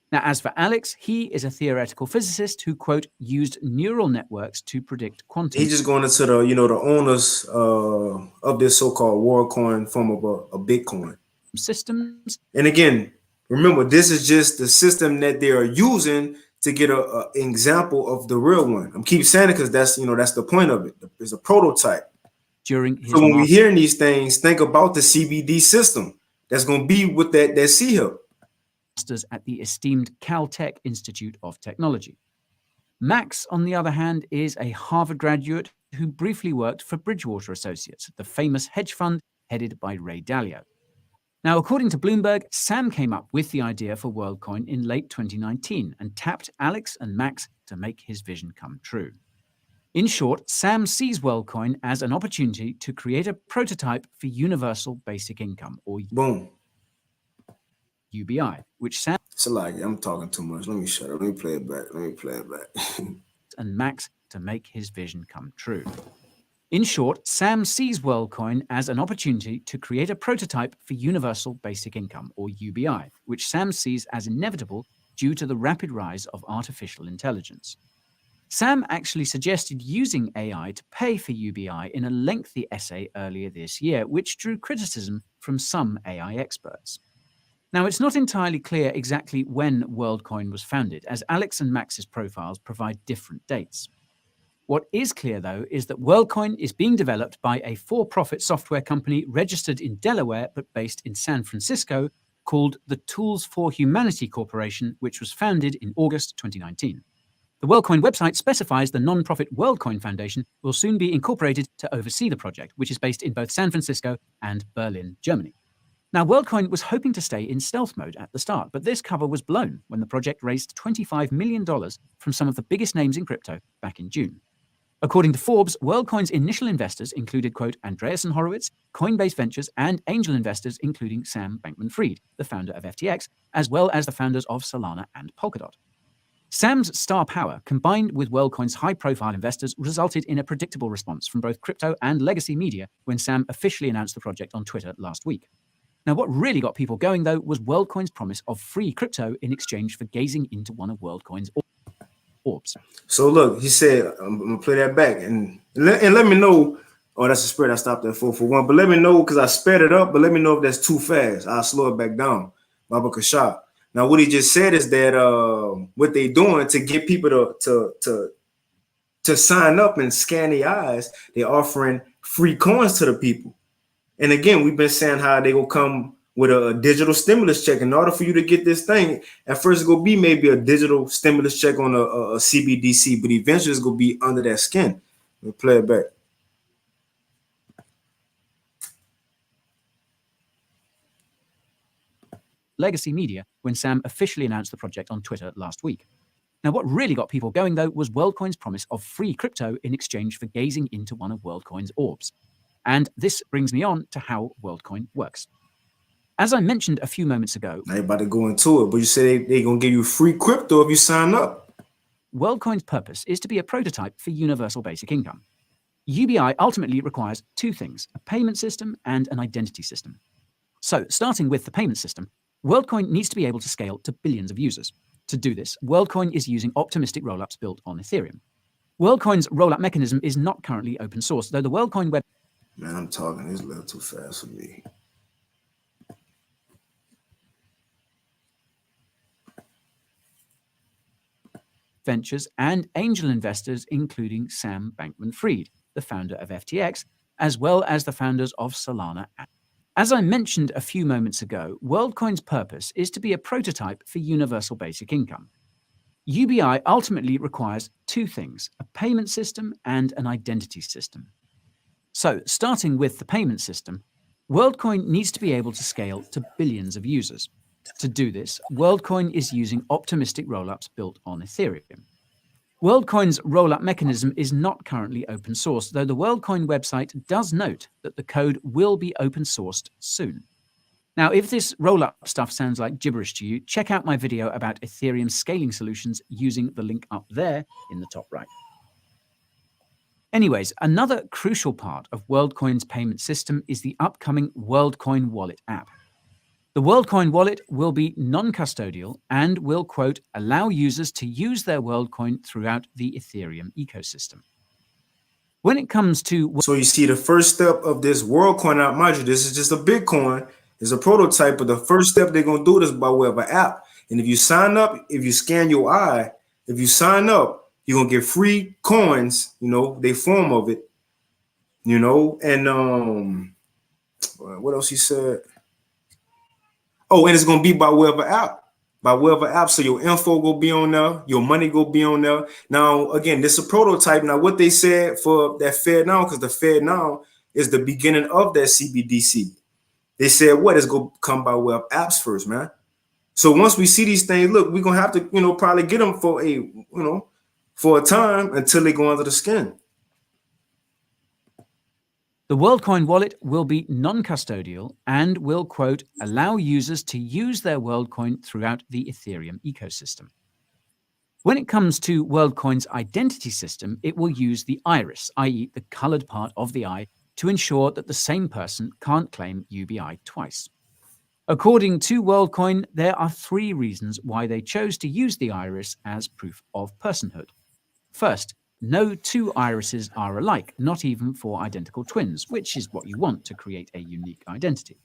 Now, as for Alex, he is a theoretical physicist who, quote, used neural networks to predict quantum He's just going into the owners of this so-called WorldCoin form of a Bitcoin. systems. And again, remember, this is just the system that they are using to get a example of the real one. I'm keep saying it because that's the point of it. It's a prototype. During his So when we hearing these things, think about the CBD system that's going to be with that C hill. masters at the esteemed Caltech Institute of Technology. Max, on the other hand, is a Harvard graduate who briefly worked for Bridgewater Associates, the famous hedge fund headed by Ray Dalio. Now, according to Bloomberg, Sam came up with the idea for WorldCoin in late 2019 and tapped Alex and Max to make his vision come true. In short, Sam sees WorldCoin as an opportunity to create a prototype for universal basic income, or Boom. UBI, which Sam So like, I'm talking too much. Let me shut up. Let me play it back. and Max to make his vision come true. In short, Sam sees WorldCoin as an opportunity to create a prototype for universal basic income, or UBI, which Sam sees as inevitable due to the rapid rise of artificial intelligence. Sam actually suggested using AI to pay for UBI in a lengthy essay earlier this year, which drew criticism from some AI experts. Now, it's not entirely clear exactly when WorldCoin was founded, as Alex and Max's profiles provide different dates. What is clear, though, is that WorldCoin is being developed by a for-profit software company registered in Delaware but based in San Francisco called the Tools for Humanity Corporation, which was founded in August 2019. The WorldCoin website specifies the nonprofit WorldCoin Foundation will soon be incorporated to oversee the project, which is based in both San Francisco and Berlin, Germany. Now, WorldCoin was hoping to stay in stealth mode at the start, but this cover was blown when the project raised $25 million from some of the biggest names in crypto back in June. According to Forbes, WorldCoin's initial investors included, quote, Andreessen Horowitz, Coinbase Ventures, and angel investors including Sam Bankman-Fried, the founder of FTX, as well as the founders of Solana and Polkadot. Sam's star power, combined with WorldCoin's high-profile investors, resulted in a predictable response from both crypto and legacy media when Sam officially announced the project on Twitter last week. Now, what really got people going, though, was WorldCoin's promise of free crypto in exchange for gazing into one of WorldCoin's orbs. So look, he said, I'm gonna play that back and let me know. Oh, that's the spread I stopped at 4-1. But let me know because I sped it up. But let me know if that's too fast. I'll slow it back down. Baba Kashab. Now, what he just said is that what they doing to get people to sign up and scan the eyes, they're offering free coins to the people. And again, we've been saying how they will come with a digital stimulus check. In order for you to get this thing, at first it's going to be maybe a digital stimulus check on a CBDC, but eventually it's going to be under that skin. We'll play it back. Legacy media when Sam officially announced the project on Twitter last week. Now, what really got people going, though, was WorldCoin's promise of free crypto in exchange for gazing into one of WorldCoin's orbs. And this brings me on to how WorldCoin works. As I mentioned a few moments ago, I ain't about to go into it, but you say they're going to give you free crypto if you sign up. WorldCoin's purpose is to be a prototype for universal basic income. UBI ultimately requires two things, a payment system and an identity system. So, starting with the payment system, WorldCoin needs to be able to scale to billions of users. To do this, WorldCoin is using optimistic rollups built on Ethereum. WorldCoin's rollup mechanism is not currently open source, though the WorldCoin web... Man, I'm talking. It's a little too fast for me. Ventures and angel investors, including Sam Bankman-Fried, the founder of FTX, as well as the founders of Solana. As I mentioned a few moments ago, WorldCoin's purpose is to be a prototype for universal basic income. UBI ultimately requires two things: a payment system and an identity system. So, starting with the payment system, WorldCoin needs to be able to scale to billions of users. To do this, WorldCoin is using optimistic rollups built on Ethereum. WorldCoin's rollup mechanism is not currently open source, though the WorldCoin website does note that the code will be open sourced soon. Now, if this rollup stuff sounds like gibberish to you, check out my video about Ethereum scaling solutions using the link up there in the top right. Anyways, another crucial part of WorldCoin's payment system is the upcoming WorldCoin Wallet app. The WorldCoin Wallet will be non-custodial and will, quote, allow users to use their WorldCoin throughout the Ethereum ecosystem. When it comes to... So you see the first step of this WorldCoin app, mind you, this is just a Bitcoin, it's a prototype, but the first step they're going to do this by way of an app. And if you sign up, if you scan your eye, if you sign up, you're going to get free coins, you know, they form of it, you know, and what else he said? Oh, and it's going to be by way of an app. By way of an app, so your info will be on there, your money will be on there. Now, again, this is a prototype. Now, what they said for that Fed now, because the Fed now is the beginning of that CBDC. They said, what is going to come by way of apps first, man? So once we see these things, look, we're going to have to, you know, probably get them for a, you know, for a time until they go under the skin. The WorldCoin wallet will be non-custodial and will, quote, allow users to use their WorldCoin throughout the Ethereum ecosystem. When it comes to WorldCoin's identity system, it will use the iris, i.e. the colored part of the eye, to ensure that the same person can't claim UBI twice. According to WorldCoin, there are 3 reasons why they chose to use the iris as proof of personhood. First, no 2 irises are alike, not even for identical twins, which is what you want to create a unique identity.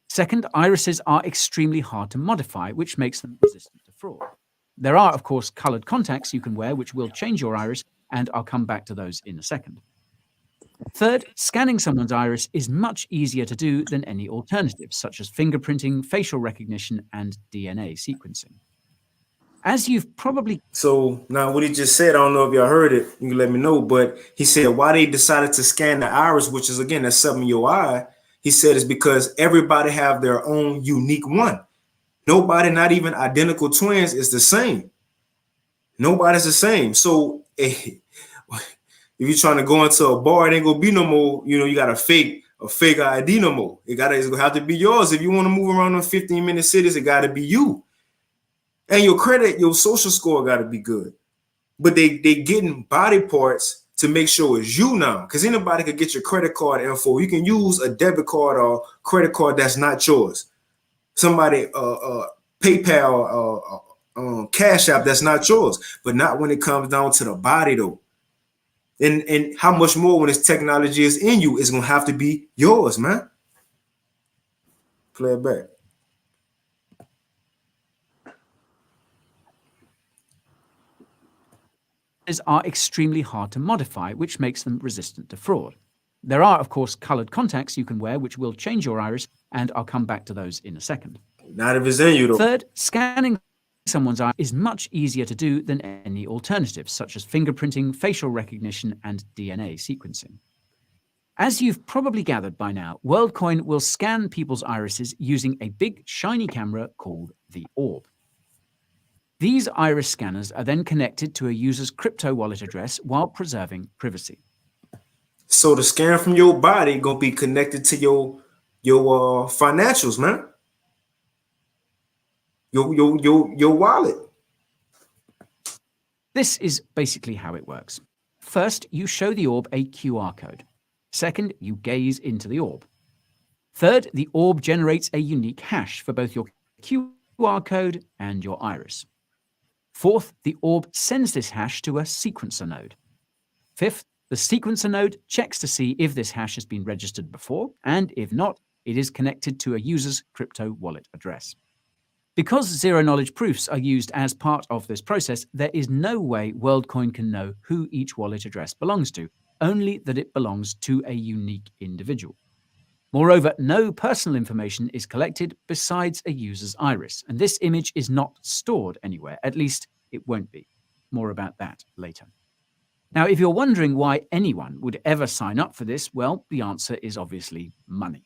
Second, irises are extremely hard to modify, which makes them resistant to fraud. There are, of course, colored contacts you can wear, which will change your iris, and I'll come back to those in a second. Third, scanning someone's iris is much easier to do than any alternatives, such as fingerprinting, facial recognition, and DNA sequencing. As you've probably... So now what he just said, I don't know if y'all heard it, you can let me know, but he said why they decided to scan the iris, which is, again, that's something in your eye, he said it's because everybody have their own unique one. Nobody, not even identical twins, is the same. Nobody's the same. So if you're trying to go into a bar, it ain't gonna be no more, you know, you got a fake ID no more. It's gonna have to be yours. If you want to move around in 15-minute cities, it gotta be you. And your credit, your social score gotta be good. But they getting body parts to make sure it's you now. Because anybody could get your credit card info. You can use a debit card or credit card that's not yours. Somebody PayPal Cash App that's not yours, but not when it comes down to the body though. And how much more when this technology is in you, it's gonna have to be yours, man. Play it back. Are extremely hard to modify, which makes them resistant to fraud. There are, of course, colored contacts you can wear, which will change your iris, and I'll come back to those in a second. Not if it's in you, though. Third, scanning someone's eye is much easier to do than any alternatives, such as fingerprinting, facial recognition, and DNA sequencing. As you've probably gathered by now, WorldCoin will scan people's irises using a big, shiny camera called the Orb. These iris scanners are then connected to a user's crypto wallet address while preserving privacy. So the scan from your body gonna be connected to your financials, man. Your wallet. This is basically how it works. First, you show the orb a QR code. Second, you gaze into the orb. Third, the orb generates a unique hash for both your QR code and your iris. Fourth, the orb sends this hash to a sequencer node. Fifth, the sequencer node checks to see if this hash has been registered before, and if not, it is connected to a user's crypto wallet address. Because zero-knowledge proofs are used as part of this process, there is no way WorldCoin can know who each wallet address belongs to, only that it belongs to a unique individual. Moreover, no personal information is collected besides a user's iris, and this image is not stored anywhere, at least it won't be. More about that later. Now, if you're wondering why anyone would ever sign up for this, well, the answer is obviously money.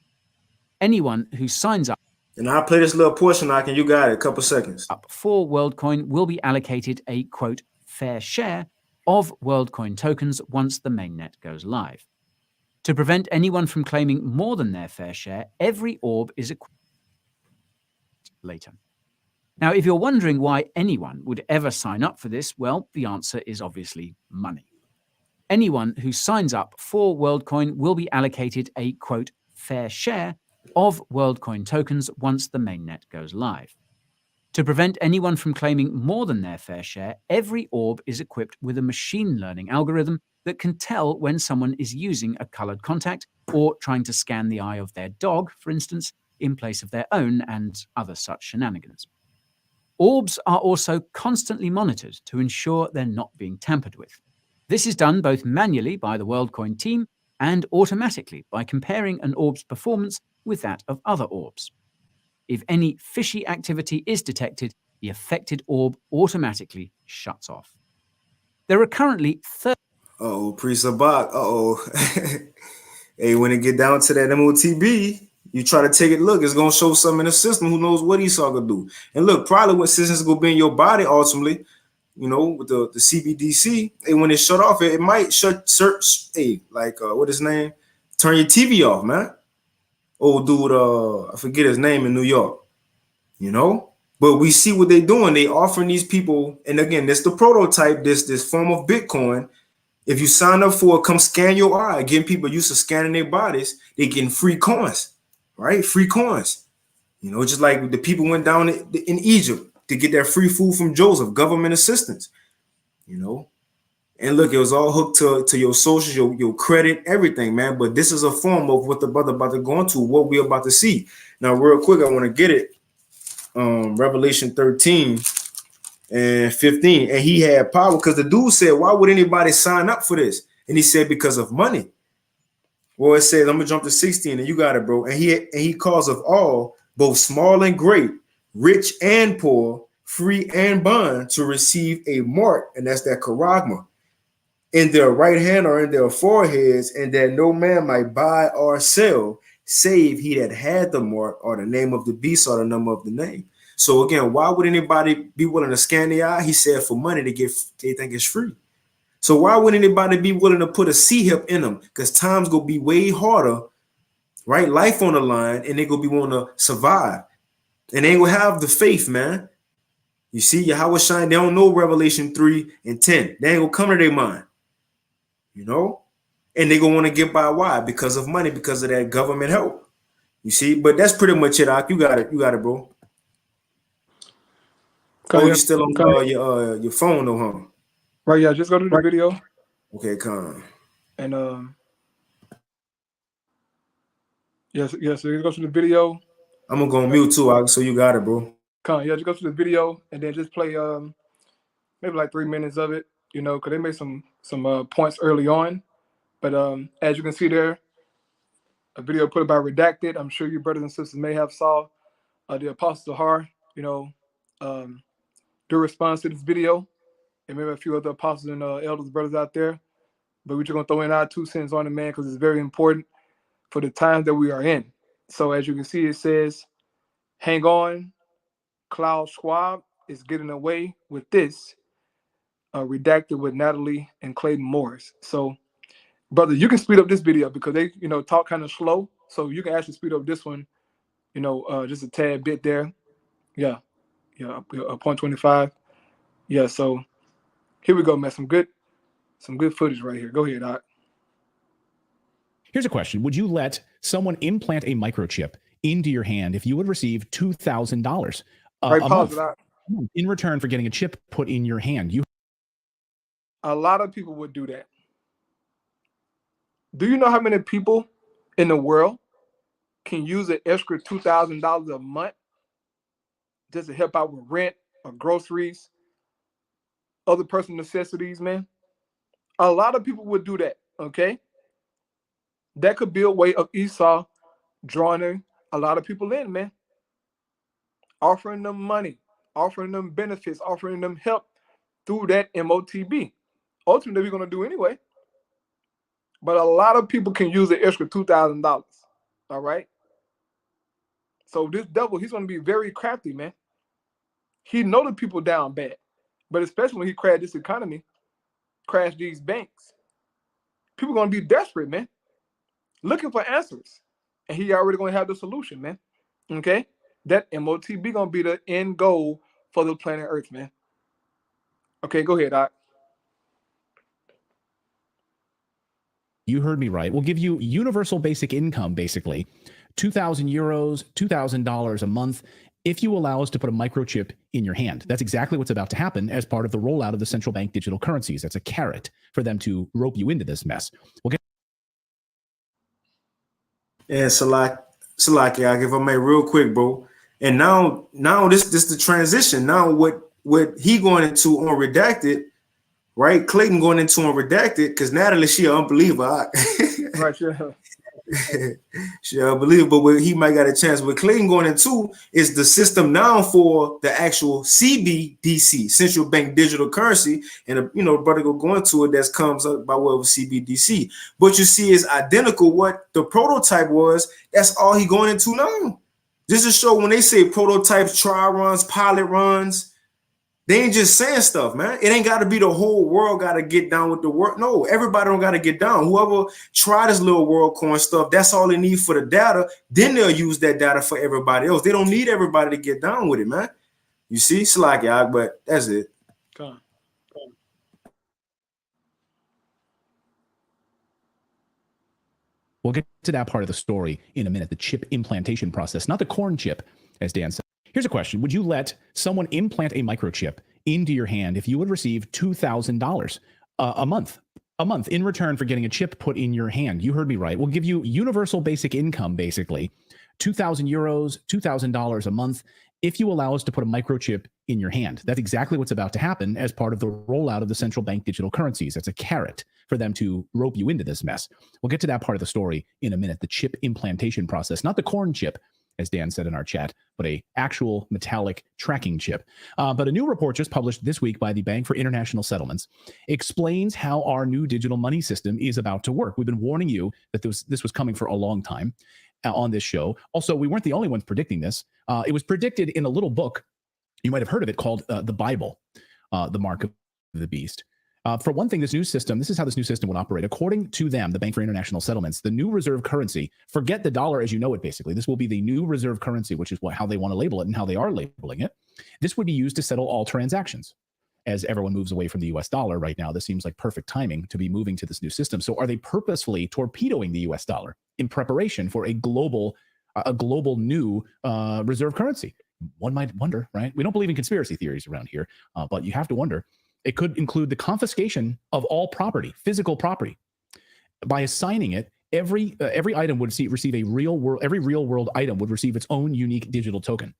Anyone who signs up And I'll play this little portion, and you got it, a couple seconds. For WorldCoin will be allocated a, quote, fair share of WorldCoin tokens once the mainnet goes live. To prevent anyone from claiming more than their fair share, every orb is later. Now, if you're wondering why anyone would ever sign up for this, well, the answer is obviously money. Anyone who signs up for WorldCoin will be allocated a, quote, fair share of WorldCoin tokens once the mainnet goes live. To prevent anyone from claiming more than their fair share, every orb is equipped with a machine learning algorithm that can tell when someone is using a colored contact or trying to scan the eye of their dog, for instance, in place of their own and other such shenanigans. Orbs are also constantly monitored to ensure they're not being tampered with. This is done both manually by the WorldCoin team and automatically by comparing an orb's performance with that of other orbs. If any fishy activity is detected, the affected orb automatically shuts off. There are currently Pre-Sabak. Hey, when it get down to that MOTB, you try to take it, look, it's going to show something in the system. Who knows what Esau going to do? And look, probably what systems going to be in your body ultimately, you know, with the CBDC, and when it shut off, it might what his name? Turn your TV off, man. Old dude, I forget his name in New York, you know? But we see what they're doing. They offering these people, and again, this the prototype, this form of Bitcoin. If you sign up for it, come scan your eye. Again, people used to scanning their bodies, they getting free coins, right? Free coins. You know, just like the people went down in Egypt to get that free food from Joseph, government assistance, you know? And look, it was all hooked to your social, your credit, everything, man. But this is a form of what the brother about to go into, what we're about to see. Now, real quick, I want to get it. Revelation 13 and 15. And he had power because the dude said, why would anybody sign up for this? And he said, because of money. Well, it says, I'm going to jump to 16, and you got it, bro. And he calls of all, both small and great, rich and poor, free and bond, to receive a mark, and that's that charagma, in their right hand or in their foreheads, and that no man might buy or sell, save he that had the mark or the name of the beast or the number of the name. So again, why would anybody be willing to scan the eye? He said for money they think it's free. So why would anybody be willing to put a C-hip in them? Because time's gonna be way harder, right? Life on the line, and they gonna be wanting to survive. And they ain't gonna have the faith, man. You see, Yahweh Shine, they don't know Revelation 3 and 10. They ain't gonna come to their mind. You know, and they gonna want to get by. Why? Because of money, because of that government help. You see, but that's pretty much it, Ak. You got it, bro. You still on your phone, though, huh? Right, yeah. Just go to the video. Okay, come. And yes. So you go to the video. I'm gonna go on mute too, Ak. So you got it, bro. Come, yeah. Just go to the video and then just play maybe like 3 minutes of it. You know, because they made some points early on. But as you can see there, a video put by Redacted. I'm sure you brothers and sisters may have saw the Apostle Har, you know, do response to this video, and maybe a few other apostles and elders brothers out there. But we're just gonna throw in our 2 cents on it, man, because it's very important for the times that we are in. So as you can see, it says, "Hang on, Klaus Schwab is getting away with this." Redacted with Natalie and Clayton Morris. So, brother, you can speed up this video because they, you know, talk kind of slow. So you can actually speed up this one, you know, just a tad bit there. Yeah, 0.25. Yeah, so here we go, man. Some good footage right here. Go ahead, Doc. Here's a question. Would you let someone implant a microchip into your hand if you would receive $2,000 right, a pause month it, in return for getting a chip put in your hand? A lot of people would do that. Do you know how many people in the world can use an extra $2,000 a month just to help out with rent or groceries, other personal necessities, man. A lot of people would do that, okay? That could be a way of Esau drawing a lot of people in, man. Offering them money, offering them benefits, offering them help through that MOTB. Ultimately, we're going to do anyway. But a lot of people can use the extra $2,000, all right? So this devil, he's going to be very crafty, man. He know the people down bad. But especially when he crashed this economy, crashed these banks, people going to be desperate, man, looking for answers. And he already going to have the solution, man. Okay? That MOTB going to be the end goal for the planet Earth, man. Okay, go ahead, Doc. You heard me right. We'll give you universal basic income, basically, 2,000 euros, $2,000 a month, if you allow us to put a microchip in your hand. That's exactly what's about to happen as part of the rollout of the central bank digital currencies. That's a carrot for them to rope you into this mess. We'll get. Yeah, Salaki, if I may, real quick, bro. And now this the transition. Now what he going into on redacted, right? Clayton going into on redacted because Natalie, she an unbeliever. Right, sure. She an unbeliever, but what he might got a chance. What Clayton going into is the system now for the actual CBDC, central bank digital currency, and brother go into it that comes up by way of CBDC. But you see, it's identical what the prototype was. That's all he going into now. Just to show when they say prototypes, trial runs, pilot runs, they ain't just saying stuff, man. It ain't got to be the whole world got to get down with the work. No, everybody don't got to get down. Whoever try this little WorldCoin stuff, that's all they need for the data. Then they'll use that data for everybody else. They don't need everybody to get down with it, man. You see, it's like, but that's it. Come on. We'll get to that part of the story in a minute, the chip implantation process, not the corn chip, as Dan said. Here's a question. Would you let someone implant a microchip into your hand if you would receive $2,000 a month in return for getting a chip put in your hand? You heard me right. We'll give you universal basic income, basically, 2,000 euros, $2,000 a month, if you allow us to put a microchip in your hand. That's exactly what's about to happen as part of the rollout of the central bank digital currencies. That's a carrot for them to rope you into this mess. We'll get to that part of the story in a minute, the chip implantation process, not the corn chip, as Dan said in our chat, but a actual metallic tracking chip. But a new report just published this week by the Bank for International Settlements explains how our new digital money system is about to work. We've been warning you that this was coming for a long time on this show. Also, we weren't the only ones predicting this. It was predicted in a little book, you might have heard of it, called The Bible, The Mark of the Beast. For one thing, this is how this new system would operate. According to them, the Bank for International Settlements, the new reserve currency, forget the dollar as you know it, basically. This will be the new reserve currency, which is how they want to label it and how they are labeling it. This would be used to settle all transactions. As everyone moves away from the US dollar right now, this seems like perfect timing to be moving to this new system. So are they purposefully torpedoing the US dollar in preparation for a global new reserve currency? One might wonder, right? We don't believe in conspiracy theories around here, but you have to wonder. It could include the confiscation of all property, physical property. By assigning it, every item would receive a real world. Every real world item would receive its own unique digital token.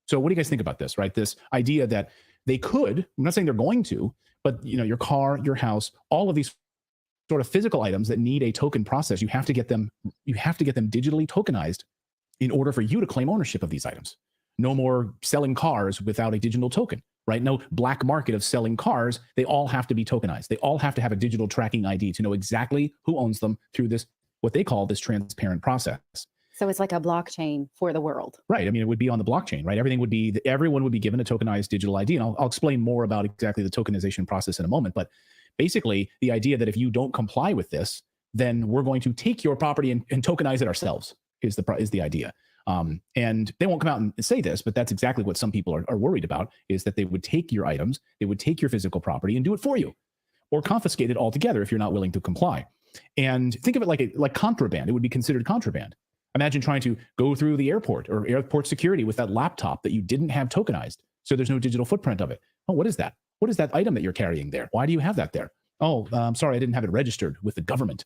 So, what do you guys think about this? Right, this idea that they could. I'm not saying they're going to, but your car, your house, all of these sort of physical items that need a token process, you have to get them digitally tokenized in order for you to claim ownership of these items. No more selling cars without a digital token. Right? No black market of selling cars. They all have to be tokenized. They all have to have a digital tracking ID to know exactly who owns them through this, what they call this transparent process. So it's like a blockchain for the world. Right. I mean, it would be on the blockchain, right? Everyone would be given a tokenized digital ID. And I'll explain more about exactly the tokenization process in a moment. But basically, the idea that if you don't comply with this, then we're going to take your property and tokenize it ourselves is the idea. And they won't come out and say this, but that's exactly what some people are worried about, is that they would take your items, they would take your physical property and do it for you, or confiscate it altogether if you're not willing to comply. And think of it like contraband. It would be considered contraband. Imagine trying to go through the airport or airport security with that laptop that you didn't have tokenized, so there's no digital footprint of it. Oh, what is that? What is that item that you're carrying there? Why do you have that there? Oh, I'm sorry, I didn't have it registered with the government.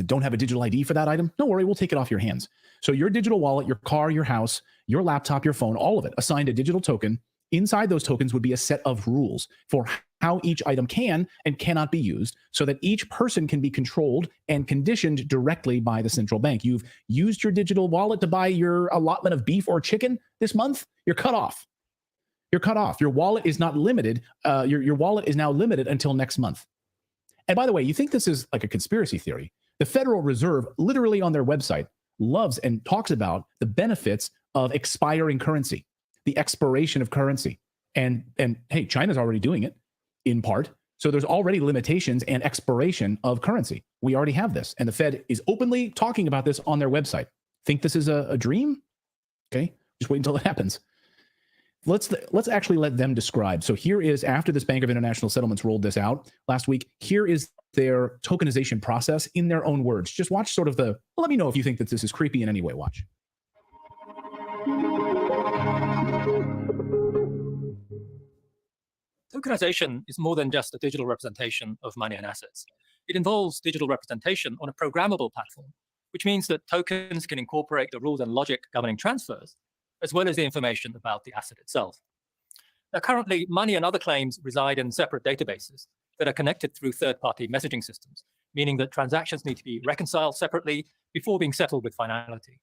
don't have a digital ID for that item? Don't worry, we'll take it off your hands. So your digital wallet, your car, your house, your laptop, your phone, all of it assigned a digital token. Inside those tokens would be a set of rules for how each item can and cannot be used so that each person can be controlled and conditioned directly by the central bank. You've used your digital wallet to buy your allotment of beef or chicken this month, you're cut off. You're cut off. Your wallet is not limited. Your wallet is now limited until next month. And by the way, you think this is like a conspiracy theory. The Federal Reserve, literally on their website, loves and talks about the benefits of expiring currency, the expiration of currency. And hey, China's already doing it in part. So there's already limitations and expiration of currency. We already have this. And the Fed is openly talking about this on their website. Think this is a dream? Okay, just wait until it happens. Let's actually let them describe. So here is, after this Bank of International Settlements rolled this out last week, here is their tokenization process in their own words. Just watch sort of let me know if you think that this is creepy in any way. Watch. Tokenization is more than just a digital representation of money and assets. It involves digital representation on a programmable platform, which means that tokens can incorporate the rules and logic governing transfers, as well as the information about the asset itself. Now, currently, money and other claims reside in separate databases that are connected through third-party messaging systems, meaning that transactions need to be reconciled separately before being settled with finality.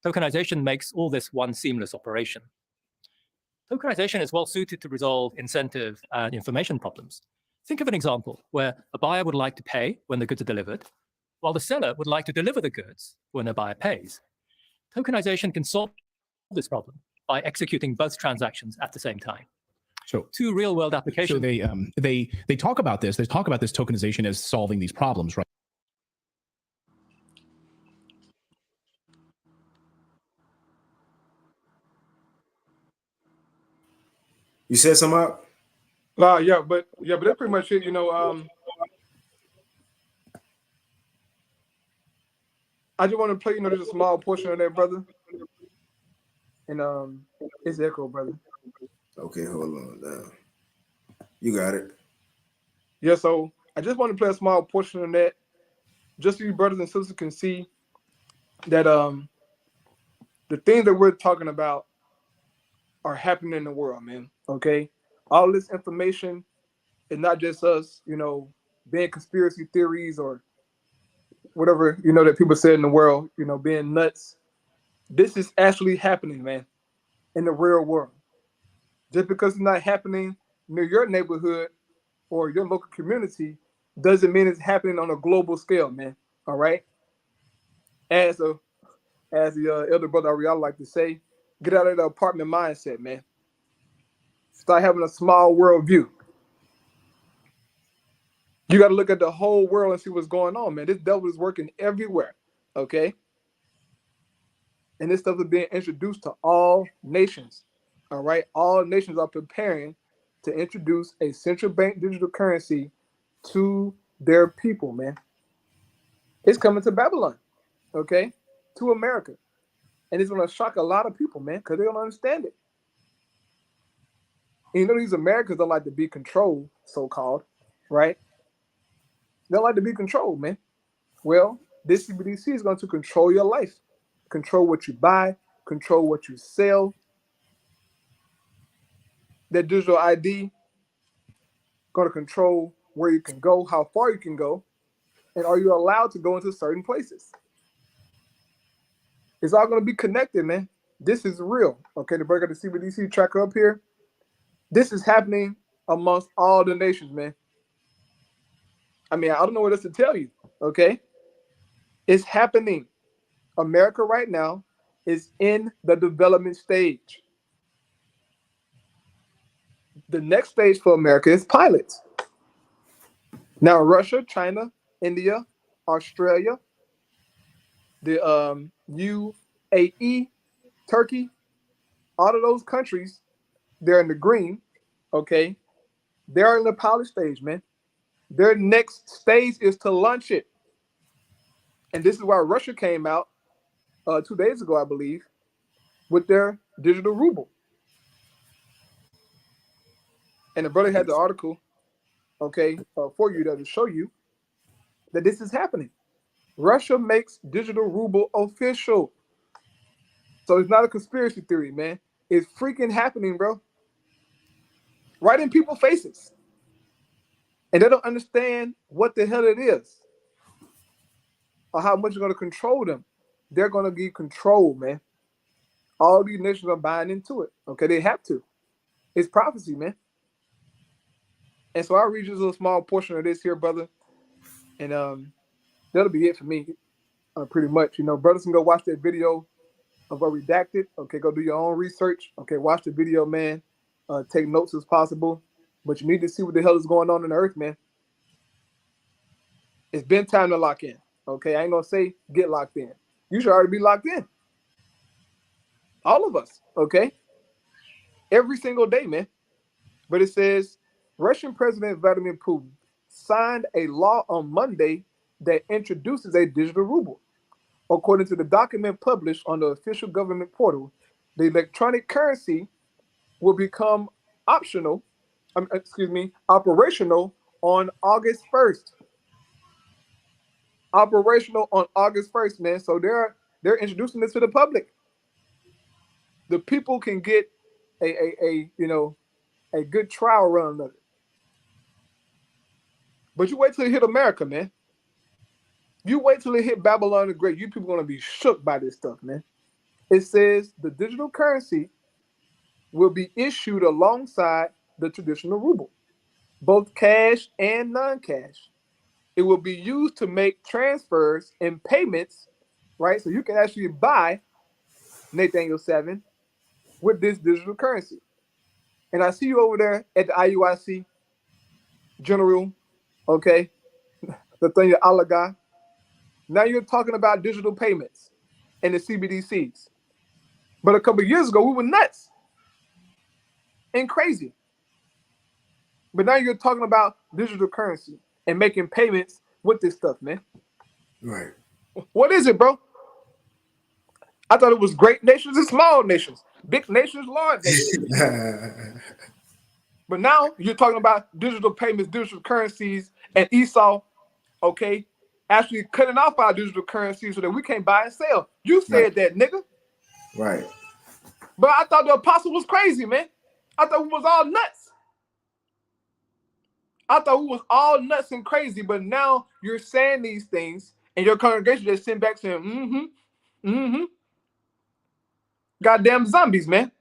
Tokenization makes all this one seamless operation. Tokenization is well suited to resolve incentive and information problems. Think of an example where a buyer would like to pay when the goods are delivered, while the seller would like to deliver the goods when the buyer pays. Tokenization can solve this problem by executing both transactions at the same time. So two real-world applications. So they talk about this. They talk about this tokenization as solving these problems, right? You said something up? Yeah, but that's pretty much it. I just want to play, just a small portion of that, brother. And it's echo, brother. Okay, hold on now. You got it. Yeah, so I just want to play a small portion of that, just so you brothers and sisters can see that the things that we're talking about are happening in the world, man. Okay, all this information is not just us, being conspiracy theories or whatever that people say in the world, being nuts. This is actually happening, man, in the real world. Just because it's not happening near your neighborhood or your local community doesn't mean it's happening on a global scale, man. All right. As the elder brother Ariel like to say, get out of the apartment mindset, man. Start having a small world view. You got to look at the whole world and see what's going on, man. This devil is working everywhere. Okay. And this stuff is being introduced to all nations. All right. All nations are preparing to introduce a central bank digital currency to their people, man. It's coming to Babylon, okay, to America. And it's going to shock a lot of people, man, because they don't understand it. And these Americans don't like to be controlled, so-called, right? They don't like to be controlled, man. Well, this CBDC is going to control your life, control what you buy, control what you sell. That digital ID going to control where you can go, how far you can go, and are you allowed to go into certain places. It's all going to be connected, man. This is real. Okay, the break of the CBDC tracker up here. This is happening amongst all the nations, man. I mean, I don't know what else to tell you, okay? It's happening. America right now is in the development stage. The next stage for America is pilots. Now, Russia, China, India, Australia, the UAE, Turkey, all of those countries, they're in the green, okay? They're in the pilot stage, man. Their next stage is to launch it. And this is why Russia came out 2 days ago, I believe, with their digital ruble. And the brother had the article, okay, for you to show you that this is happening. Russia makes digital ruble official. So it's not a conspiracy theory, man. It's freaking happening, bro. Right in people's faces. And they don't understand what the hell it is or how much you're going to control them. They're going to be controlled, man. All these nations are buying into it. Okay, they have to. It's prophecy, man. And so I'll read just a little small portion of this here, brother. And that'll be it for me, pretty much. You know, brothers can go watch that video of a redacted. Okay, go do your own research. Okay, watch the video, man. Take notes as possible. But you need to see what the hell is going on in the earth, man. It's been time to lock in. Okay, I ain't gonna say get locked in. You should already be locked in. All of us, okay? Every single day, man. But it says Russian President Vladimir Putin signed a law on Monday that introduces a digital ruble. According to the document published on the official government portal, the electronic currency will become operational on August 1st. Operational on August 1st, man. So they're introducing this to the public. The people can get a good trial run of it. But you wait till it hit America, man. You wait till it hit Babylon the Great. You people are gonna be shook by this stuff, man. It says the digital currency will be issued alongside the traditional ruble, both cash and non-cash. It will be used to make transfers and payments, right? So you can actually buy Nathaniel 7 with this digital currency. And I see you over there at the IUIC, General, okay, Nathaniel Alaga. Now you're talking about digital payments and the CBDCs. But a couple of years ago, we were nuts and crazy. But now you're talking about digital currency and making payments with this stuff, man. Right. What is it, bro? I thought it was great nations and small nations, big nations, large nations. But now you're talking about digital payments, digital currencies, and Esau, okay, actually cutting off our digital currency so that we can't buy and sell. You said that, nigga. Right. But I thought the apostle was crazy, man. I thought we was all nuts. I thought we was all nuts and crazy, but now you're saying these things, and your congregation just sitting back saying, Goddamn zombies, man.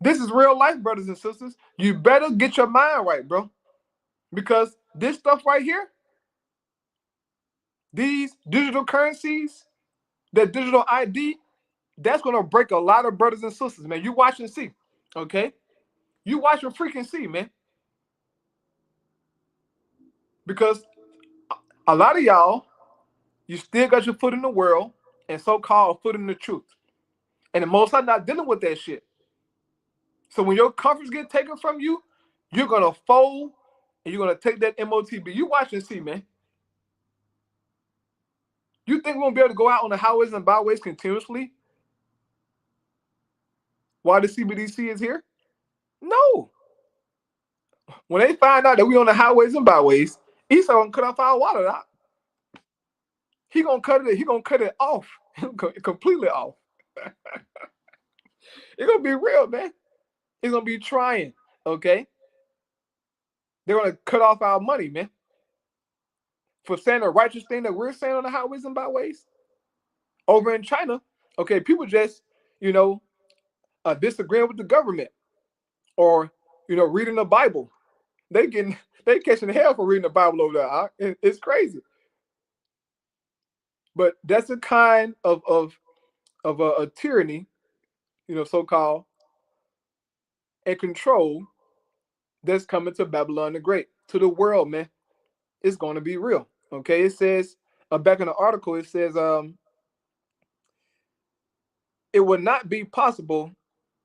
This is real life, brothers and sisters. You better get your mind right, bro. Because this stuff right here, these digital currencies, that digital ID, that's going to break a lot of brothers and sisters, man. You watch and see, okay? You watch and freaking see, man. Because a lot of y'all, you still got your foot in the world and so-called foot in the truth. And the Most High not dealing with that shit. So when your comforts get taken from you, you're going to fold and you're going to take that MOTB. You watch and see, man. You think we're going to be able to go out on the highways and byways continuously while the CBDC is here? No. When they find out that we're on the highways and byways, Esau going to cut off our water out. He going to cut it off, completely off. It's going to be real, man. It's going to be trying, okay? They're going to cut off our money, man. For saying the righteous thing that we're saying on the highways and byways. Over in China, okay, people just, disagreeing with the government or, reading the Bible. They catching hell for reading the Bible over there. It's crazy. But that's a kind of a tyranny, so-called, and control that's coming to Babylon the Great, to the world, man. It's going to be real, okay? It says, back in the article, it says, it would not be possible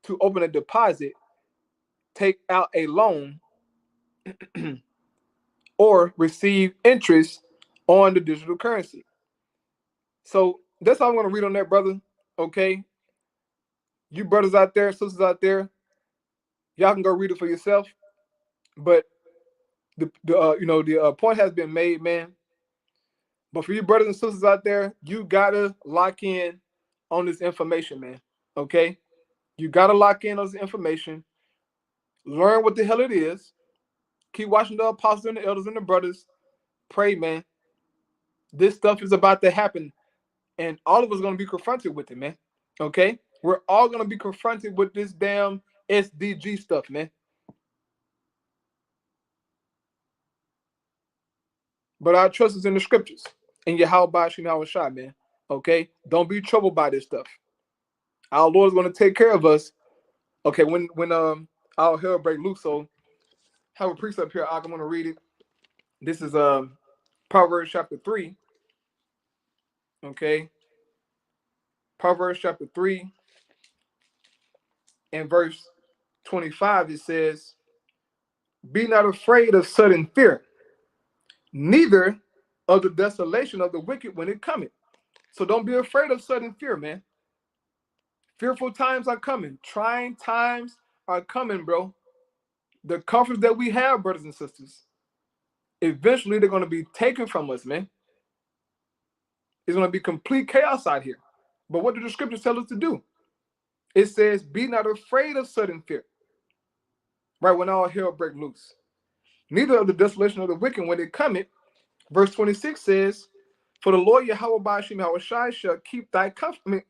to open a deposit, take out a loan, or receive interest on the digital currency. So that's all I'm going to read on that, brother, okay? You brothers out there, sisters out there, y'all can go read it for yourself. But the point has been made, man. But for you brothers and sisters out there, you gotta lock in on this information, man. Okay? You gotta lock in on this information. Learn what the hell it is. Keep watching the apostles and the elders and the brothers. Pray, man. This stuff is about to happen, and all of us are gonna be confronted with it, man. Okay? We're all gonna be confronted with this damn SDG stuff, man. But our trust is in the scriptures. And Yahweh Shai, man. Okay? Don't be troubled by this stuff. Our Lord's gonna take care of us. Okay, when our hell break loose, so have a precept here. I'm gonna read it. This is Proverbs chapter 3. Okay. Proverbs chapter 3 and verse 25, it says, "Be not afraid of sudden fear, neither of the desolation of the wicked when it cometh." So don't be afraid of sudden fear, man. Fearful times are coming. Trying times are coming, bro. The comforts that we have, brothers and sisters, eventually they're going to be taken from us, man. It's going to be complete chaos out here. But what do the scriptures tell us to do? It says, "Be not afraid of sudden fear." Right when all hell break loose. Neither of the desolation of the wicked when it cometh. Verse 26 says, "For the Lord Yahweh Ba'ashim Hawashai shall keep thy confidence."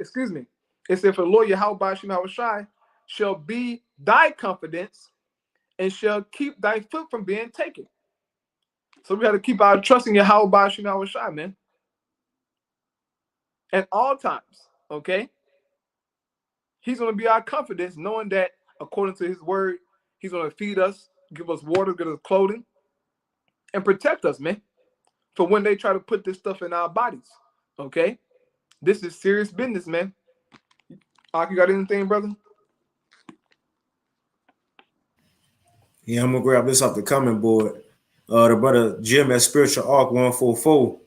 It said, "For the Lord Yahweh Ba'ashim Hawashai shall be thy confidence and shall keep thy foot from being taken." So we got to keep our trust in Yahweh Ba'ashim Hawashai, man. At all times, okay? He's going to be our confidence, knowing that according to his word, he's going to feed us, give us water, give us clothing, and protect us, man, for when they try to put this stuff in our bodies, okay? This is serious business, man. You got anything, brother? Yeah, I'm gonna grab this off the comment board. The brother Jim at Spiritual Arc 144,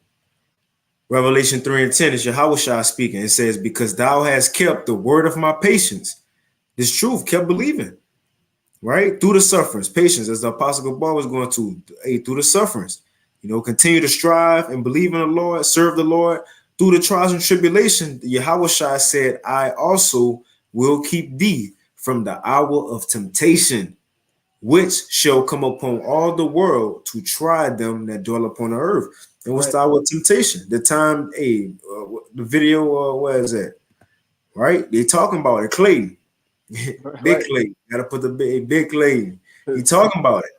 Revelation 3 and 10 is Yahweh speaking. It says, "Because thou hast kept the word of my patience," this truth kept believing, right? Through the sufferings, patience, as the Apostle Paul was going to, through the sufferings, continue to strive and believe in the Lord, serve the Lord through the trials and tribulation. Yahweh said, "I also will keep thee from the hour of temptation, which shall come upon all the world to try them that dwell upon the earth." And what's the hour of temptation? The time, the video, where is that? Right? They talking about it, Clayton. Big Clayton. Gotta put the big Clayton. He talking about it.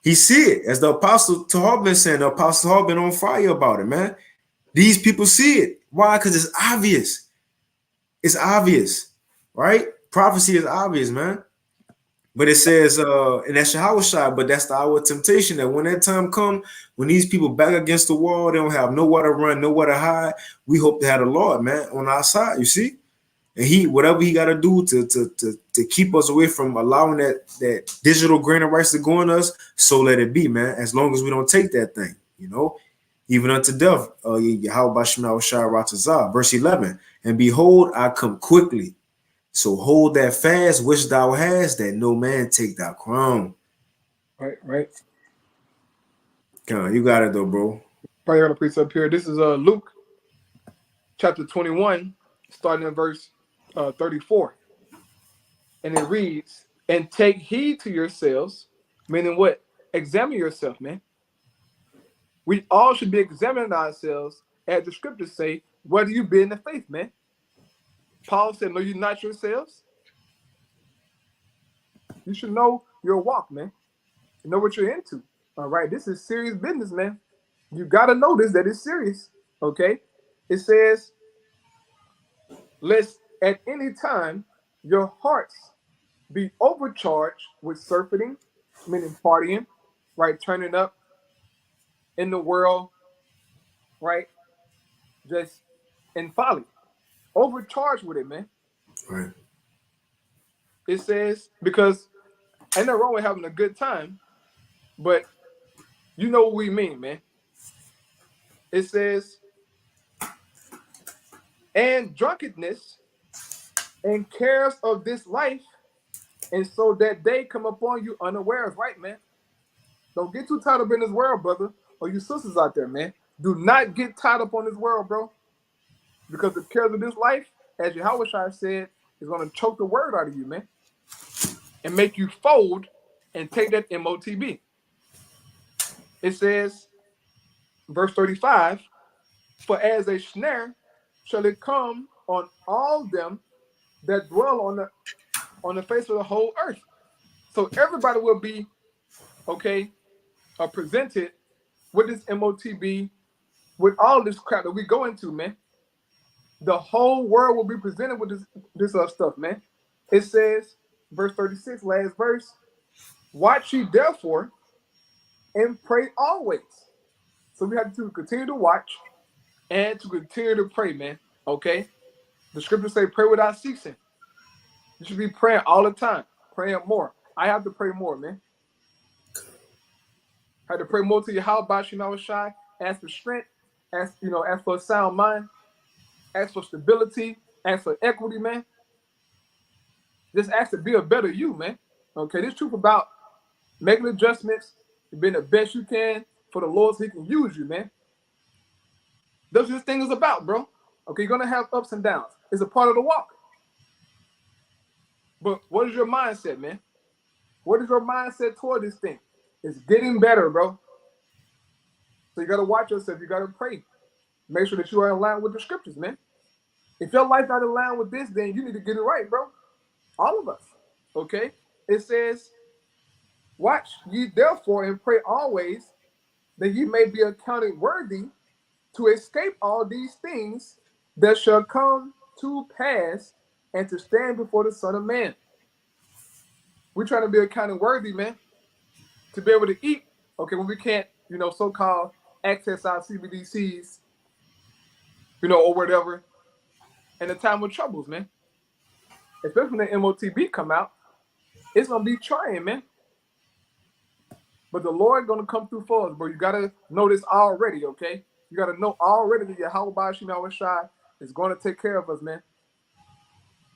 He see it. As the Apostle Tahar been saying, the Apostle Tahar been on fire about it, man. These people see it. Why? Because it's obvious. It's obvious, right? Prophecy is obvious, man. But it says, and that's Yahweh Shai, but that's the hour of temptation, that when that time come, when these people back against the wall, they don't have nowhere to run, nowhere to hide. We hope to have the Lord, man, on our side, you see? And whatever he got to do to keep us away from allowing that digital grain of rice to go on us, so let it be, man, as long as we don't take that thing, even unto death. Yahweh Bashim Shai Ratazah, verse 11, "And behold, I come quickly. So hold that fast which thou hast, that no man take thy crown." Right. Come on, you got it though, bro. Probably got a precept here. This is Luke chapter 21, starting in verse 34. And it reads, "And take heed to yourselves," meaning what? Examine yourself, man. We all should be examining ourselves, as the scriptures say, whether you be in the faith, man. Paul said, "Know you not yourselves?" You should know your walk, man. You know what you're into. All right. This is serious business, man. You got to know this, that it's serious. Okay. It says, "Lest at any time your hearts be overcharged with surfeiting," meaning partying, right? Turning up in the world, right? Just in folly. Overcharged with it, man. Right. It says, because ain't nothing wrong with having a good time, but you know what we mean, man. It says, "And drunkenness and cares of this life, and so that they come upon you unawares," right, man? Don't get too tied up in this world, brother, or you sisters out there, man. Do not get tied up on this world, bro. Because the cares of this life, as Yahweh Shai said, is going to choke the word out of you, man. And make you fold and take that MOTB. It says, verse 35, for as a snare shall it come on all them that dwell on the face of the whole earth. So everybody will be, okay, presented with this MOTB, with all this crap that we go into, man. The whole world will be presented with this stuff, man. It says, verse 36, last verse, watch ye therefore and pray always. So we have to continue to watch and to continue to pray, man. Okay? The scriptures say pray without ceasing. You should be praying all the time, praying more. I have to pray more, man. I have to pray more to Yahweh Shai, ask for strength, ask for a sound mind, ask for stability, ask for equity, man. Just ask to be a better you, man. Okay, this truth about making adjustments, being the best you can for the Lord so he can use you, man. That's what this thing is about, bro. Okay, you're gonna have ups and downs. It's a part of the walk. But what is your mindset, man? What is your mindset toward this thing? It's getting better, bro. So you gotta watch yourself. You gotta pray. Make sure that you are in line with the scriptures, man. If your life not in line with this, then you need to get it right, bro. All of us. Okay? It says, watch ye therefore and pray always, that ye may be accounted worthy to escape all these things that shall come to pass and to stand before the Son of Man. We're trying to be accounted worthy, man, to be able to eat, okay, when we can't, so-called access our CBDCs, or whatever, in a time of troubles, man. Especially when the MOTB come out, it's going to be trying, man. But the Lord going to come through for us, bro. You got to know this already, okay? You got to know already that Yahweh Shai is going to take care of us, man.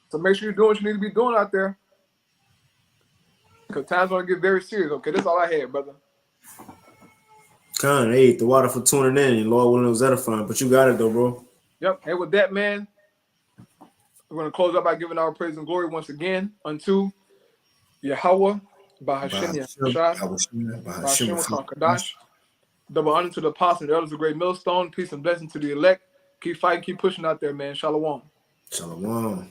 So make sure you're doing what you need to be doing out there. Because time's going to get very serious, okay? That's all I had, brother. Con, hey, the water for tuning in, and Lord willing, it was edifying. But you got it, though, bro. Yep. And with that, man, we're going to close up by giving our praise and glory once again unto Yahweh, Bahashem Yahshua, Bahashem Kadash. Double honor to the apostles and the elders of Great Millstone. Peace and blessing to the elect. Keep fighting, keep pushing out there, man. Shalom. Shalom.